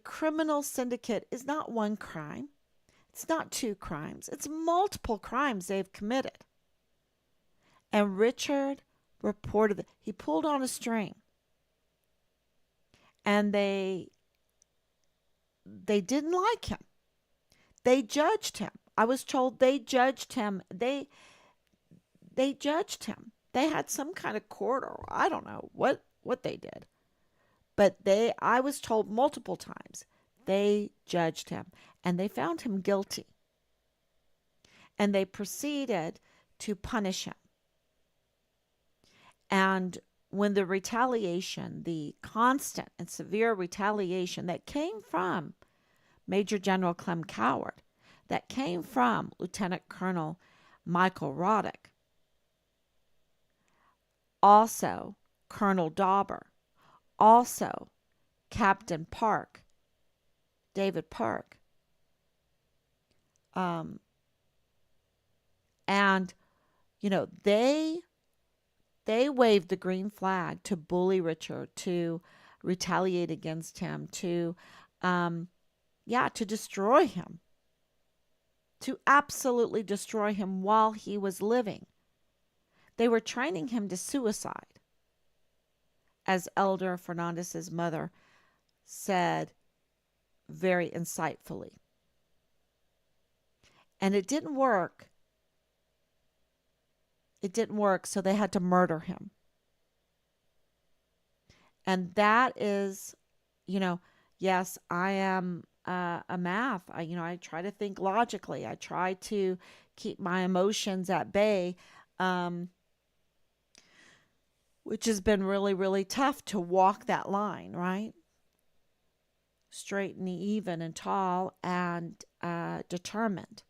criminal syndicate is not one crime. It's not 2 crimes. It's multiple crimes they've committed. And Richard reported that he pulled on a string. And they didn't like him. They judged him. I was told they judged him. They judged him. They had some kind of court, or I don't know what they did. But I was told multiple times, they judged him and they found him guilty. And they proceeded to punish him. And when the retaliation, the constant and severe retaliation that came from Major General Clem Coward, that came from Lieutenant Colonel Michael Roddick, also Colonel Dauber, also Captain Park, David Park, and they waved the green flag to bully Richard, to retaliate against him, to destroy him, to absolutely destroy him while he was living. They were training him to suicide, as Elder Fernandez's mother said very insightfully. And it didn't work. So they had to murder him. And that is, yes, I am a math. I try to think logically. I try to keep my emotions at bay, which has been really, really tough to walk that line, right? Straight and even and tall and determined.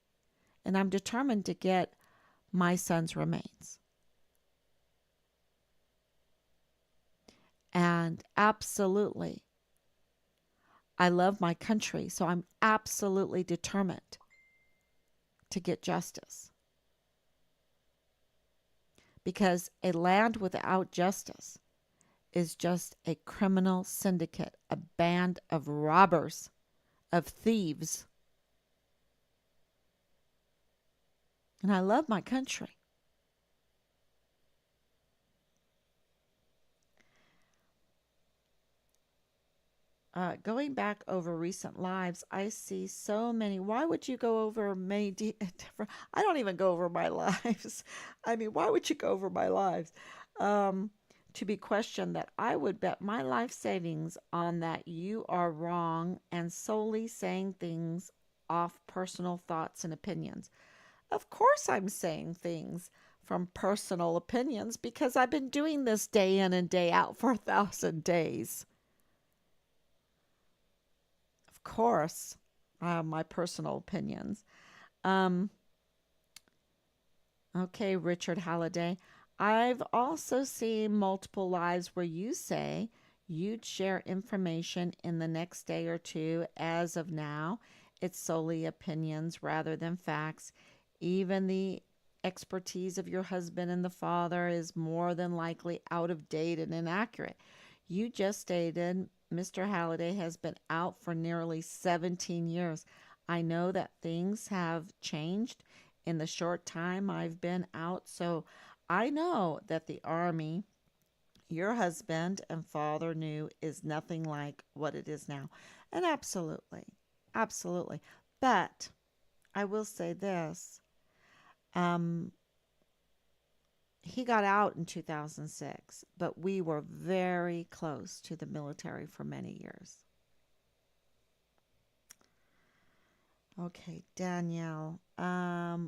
And I'm determined to get my son's remains. And absolutely, I love my country, so I'm absolutely determined to get justice. because a land without justice is just a criminal syndicate, a band of robbers, of thieves. And I love my country. Going back over recent lives, I see so many. Why would you go over many different? I don't even go over my lives. I mean, why would you go over my lives? Um, to be questioned that I would bet my life savings on that you are wrong and solely saying things off personal thoughts and opinions. Of course, I'm saying things from personal opinions because I've been doing this day in and day out for 1,000 days. Of course, my personal opinions. Um, okay, Richard Halliday. I've also seen multiple lives where you say you'd share information in the next day or two. As of now, it's solely opinions rather than facts. Even the expertise of your husband and the father is more than likely out of date and inaccurate. You just stated Mr. Halliday has been out for nearly 17 years. I know that things have changed in the short time I've been out, so I know that the Army your husband and father knew is nothing like what it is now. And absolutely, absolutely. But I will say this um, he got out in 2006, but we were very close to the military for many years. Okay, Danielle,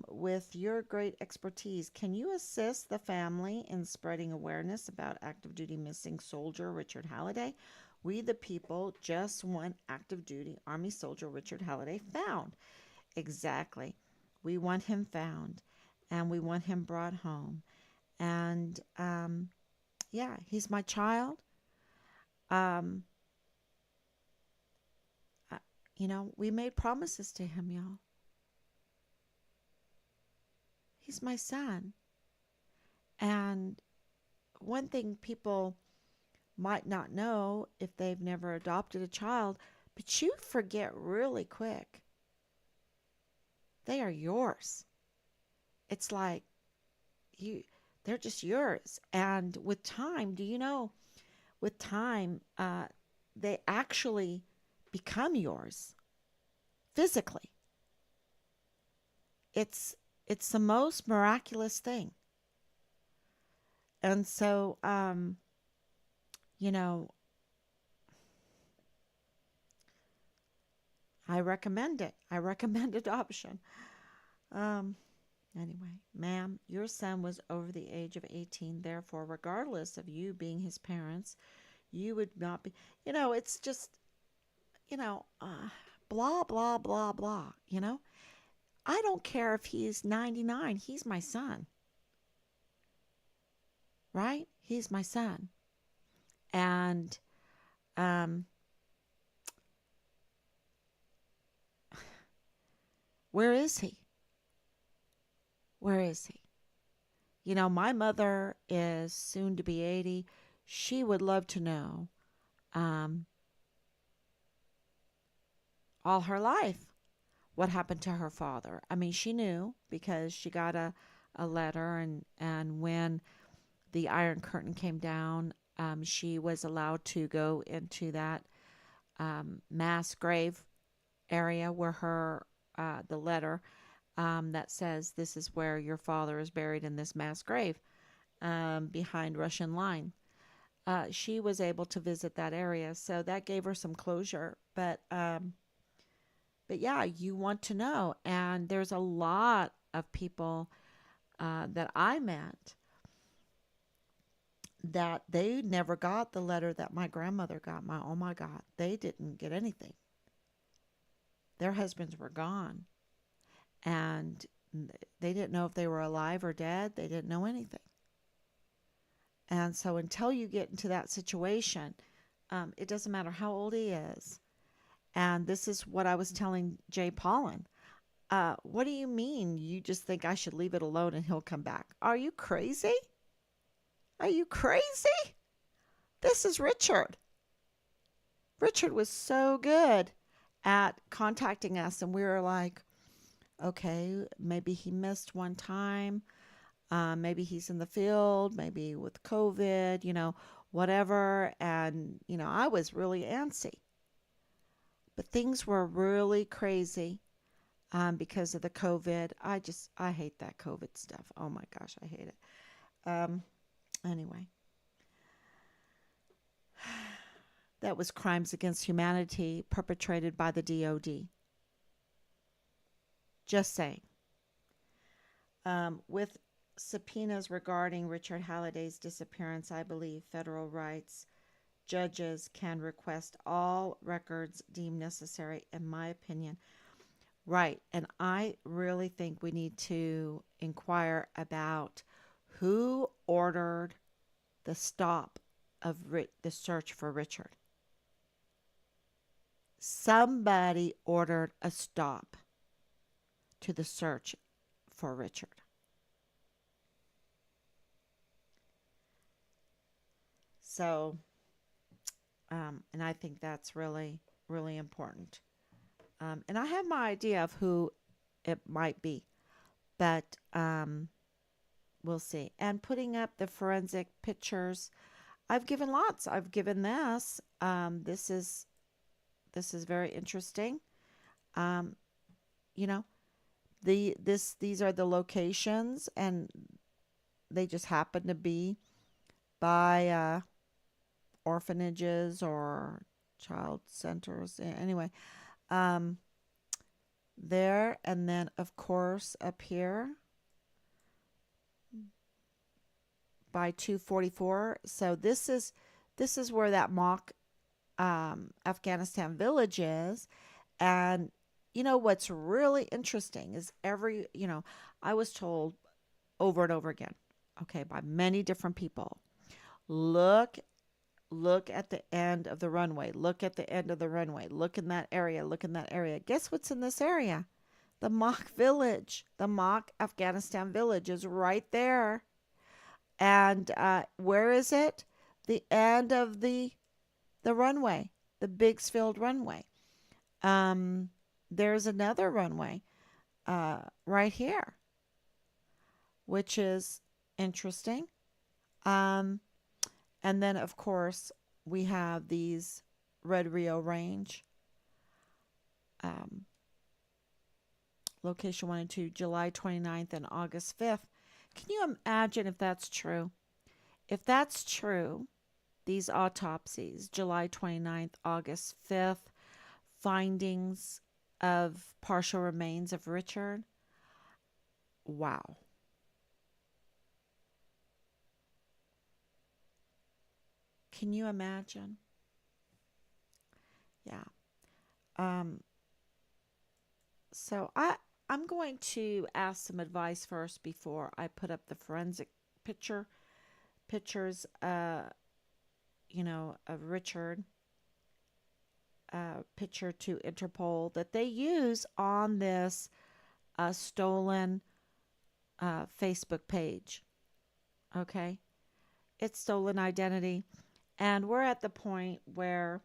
with your great expertise, can you assist the family in spreading awareness about active duty missing soldier Richard Halliday? We, the people, just want active duty Army soldier Richard Halliday found. Exactly. We want him found and we want him brought home. And yeah, he's my child. Um, uh, we made promises to him, y'all. He's my son. And one thing people might not know if they've never adopted a child, but you forget really quick. They are yours. It's like you they're just yours. And with time, do you know, with time, they actually become yours physically. It's the most miraculous thing. And so, you know, I recommend it. I recommend adoption. Um, anyway, ma'am, your son was over the age of 18. Therefore, regardless of you being his parents, you would not be, it's just, you know, uh, blah, blah, blah, blah. I don't care if he's 99. He's my son, right? He's my son. And, um, where is he? Where is he? My mother is soon to be 80. She would love to know um, all her life what happened to her father. I mean, she knew because she got a letter, and when the Iron Curtain came down, she was allowed to go into that mass grave area where the letter that says this is where your father is buried in this mass grave behind Russian line. She was able to visit that area, so that gave her some closure. But yeah, you want to know, and there's a lot of people that I met that they never got the letter that my grandmother got. Oh my God, they didn't get anything. Their husbands were gone, and they didn't know if they were alive or dead. They didn't know anything. And so until you get into that situation, it doesn't matter how old he is. And this is what I was telling Jay Paulin. What do you mean you just think I should leave it alone and he'll come back? Are you crazy? Are you crazy? This is Richard. Richard was so good at contacting us, and we were like, okay, maybe he missed one time. Maybe he's in the field, maybe with COVID, whatever. And, I was really antsy. But things were really crazy because of the COVID. I hate that COVID stuff. Oh my gosh, I hate it. Um, anyway, that was crimes against humanity perpetrated by the DOD. Just saying. With subpoenas regarding Richard Halliday's disappearance, I believe federal rights judges can request all records deemed necessary, in my opinion. Right. And I really think we need to inquire about who ordered the stop of the search for Richard. Somebody ordered a stop to the search for Richard. So, and I think that's really, really important. And I have my idea of who it might be, but we'll see. And putting up the forensic pictures, I've given lots. I've given this. This is very interesting. You know, these are the locations, and they just happen to be by orphanages or child centers. Anyway, there, and then of course up here by 244. So this is where that mock Afghanistan village is. And what's really interesting is I was told over and over again, okay, by many different people, look at the end of the runway. Look at the end of the runway. Look in that area. Look in that area. Guess what's in this area? The mock village. The mock Afghanistan village is right there. And where is it? The end of the runway, the Biggsfield runway. There's another runway right here, which is interesting. And then, of course, we have these Red Rio Range. Location 1 and 2, July 29th and August 5th. Can you imagine if that's true? If that's true, these autopsies, July 29th, August 5th, findings of partial remains of Richard. Wow. Can you imagine? Yeah. So I'm going to ask some advice first before I put up the forensic pictures, of Richard, picture to Interpol that they use on this stolen Facebook page. Okay. It's stolen identity. And we're at the point where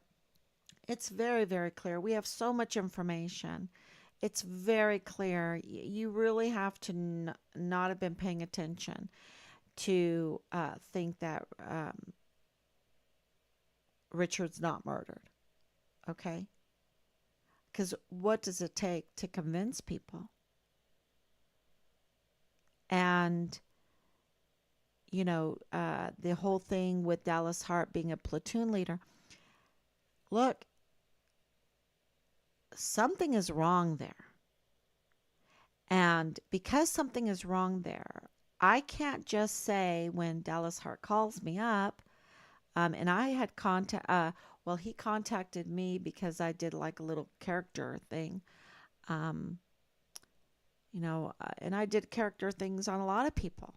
it's very, very clear. We have so much information. It's very clear. You really have to not have been paying attention to think that Richard's not murdered. Okay? Because what does it take to convince people? And the whole thing with Dallas Hart being a platoon leader. Look, something is wrong there. And because something is wrong there, I can't just say when Dallas Hart calls me up, and I had he contacted me because I did like a little character thing, and I did character things on a lot of people.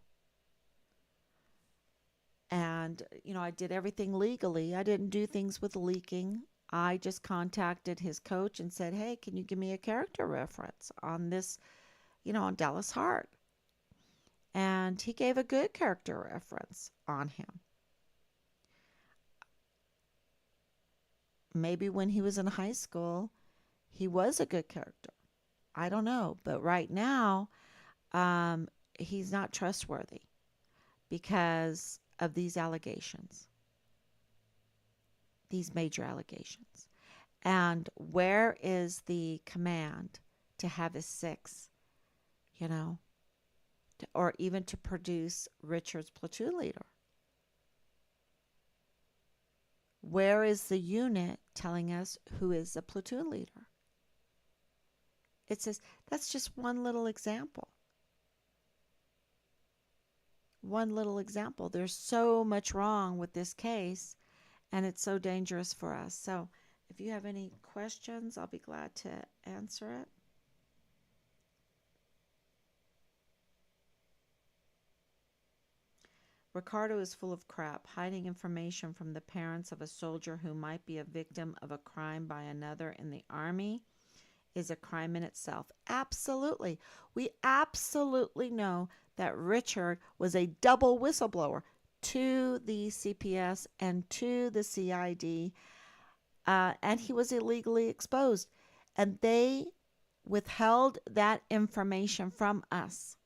And, I did everything legally. I didn't do things with leaking. I just contacted his coach and said, hey, can you give me a character reference on this, on Dallas Hart? And he gave a good character reference on him. Maybe when he was in high school, he was a good character. I don't know. But right now, he's not trustworthy because of these allegations, these major allegations. And where is the command to have his six, you know, or even to produce Richard's platoon leader? Where is the unit telling us who is a platoon leader? It says that's just one little example. One little example. There's so much wrong with this case, and it's so dangerous for us. So if you have any questions, I'll be glad to answer it. Ricardo is full of crap, hiding information from the parents of a soldier who might be a victim of a crime by another in the Army is a crime in itself. Absolutely. We absolutely know that Richard was a double whistleblower to the CPS and to the CID, and he was illegally exposed. And they withheld that information from us.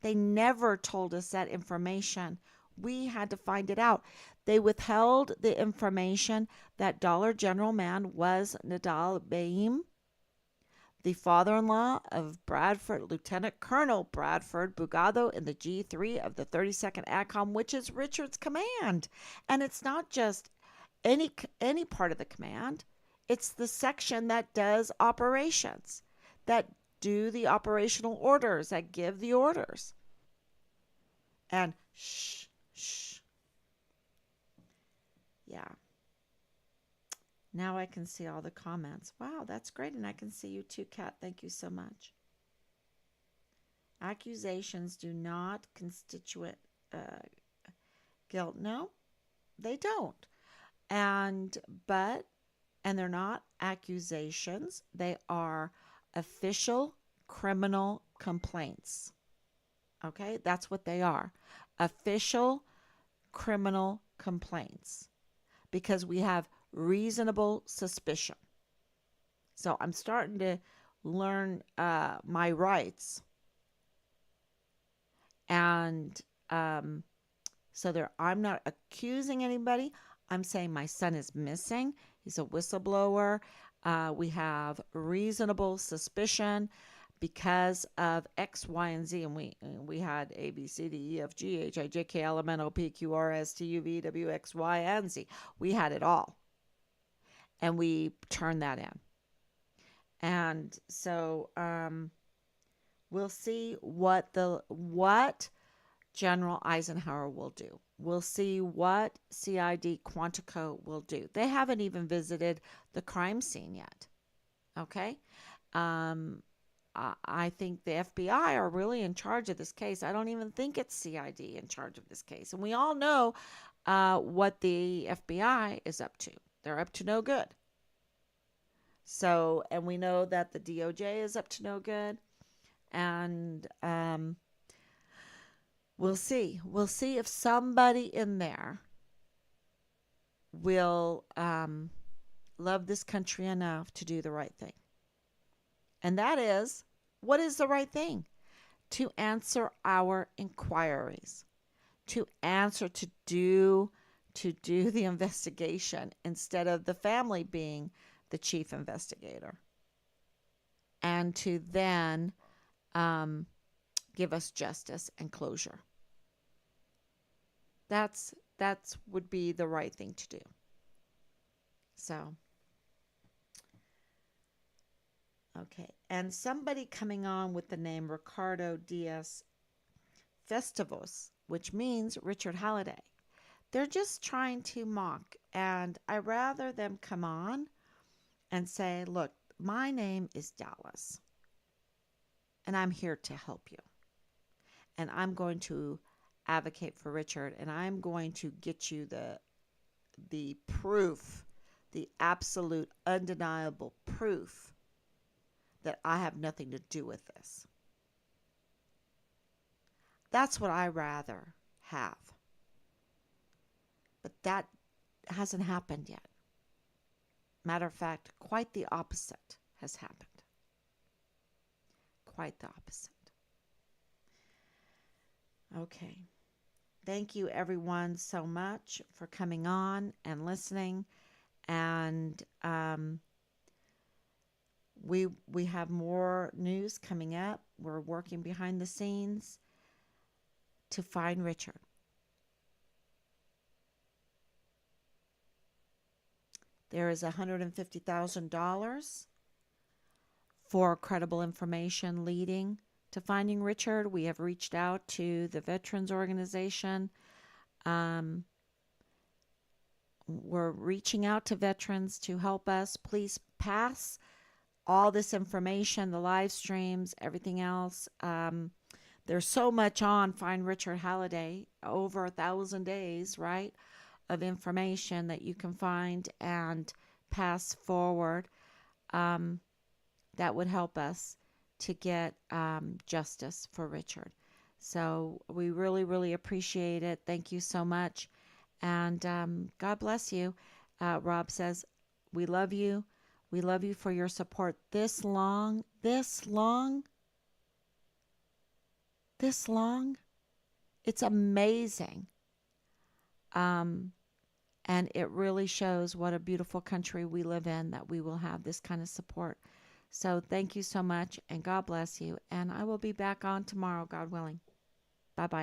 They never told us that information. We had to find it out. They withheld the information that Dollar General man was Nadal Baim, the father-in-law of Bradford, Lieutenant Colonel Bradford Bugado in the G3 of the 32nd ACOM, which is Richard's command. And it's not just any part of the command. It's the section that does operations, that do the operational orders, that give the orders. And shh. Yeah. Now I can see all the comments. Wow, that's great. And I can see you too, Kat. Thank you so much. Accusations do not constitute guilt. No, they don't. And they're not accusations. They are official criminal complaints. Okay, that's what they are. Official criminal complaints. Because we have reasonable suspicion. So I'm starting to learn my rights. And so I'm not accusing anybody. I'm saying my son is missing. He's a whistleblower. We have reasonable suspicion because of X, Y, and Z. And we had A, B, C, D, E, F, G, H, I, J, K, L, M, N, O, P, Q, R, S, T, U, V, W, X, Y, and Z. We had it all. And we turned that in. And so we'll see what General Eisenhower will do. We'll see what CID Quantico will do. They haven't even visited the crime scene yet. Okay? I think the FBI are really in charge of this case. I don't even think it's CID in charge of this case. And we all know what the FBI is up to. They're up to no good. So, and we know that the DOJ is up to no good. And we'll see. We'll see if somebody in there will love this country enough to do the right thing. And that is, what is the right thing? To answer our inquiries, to do the investigation instead of the family being the chief investigator, and to then give us justice and closure. That's would be the right thing to do. So, okay. And somebody coming on with the name Ricardo Diaz Festivos, which means Richard Halliday. They're just trying to mock. And I rather them come on and say, look, my name is Dallas. And I'm here to help you. And I'm going to advocate for Richard. And I'm going to get you the proof, the absolute undeniable proof that I have nothing to do with this. That's what I rather have. But that hasn't happened yet. Matter of fact, quite the opposite has happened. Quite the opposite. Okay. Thank you, everyone, so much for coming on and listening. And we have more news coming up. We're working behind the scenes to find Richard. There is $150,000 for credible information leading to finding Richard. We have reached out to the Veterans Organization. We're reaching out to veterans to help us. Please pass all this information, the live streams, everything else. There's so much on Find Richard Halliday, over 1,000 days, right, of information that you can find and pass forward. That would help us to get justice for Richard. So we really, really appreciate it. Thank you so much. And God bless you. Rob says, we love you. We love you for your support this long. It's amazing. And it really shows what a beautiful country we live in, that we will have this kind of support. So thank you so much, and God bless you. And I will be back on tomorrow, God willing. Bye-bye, everyone.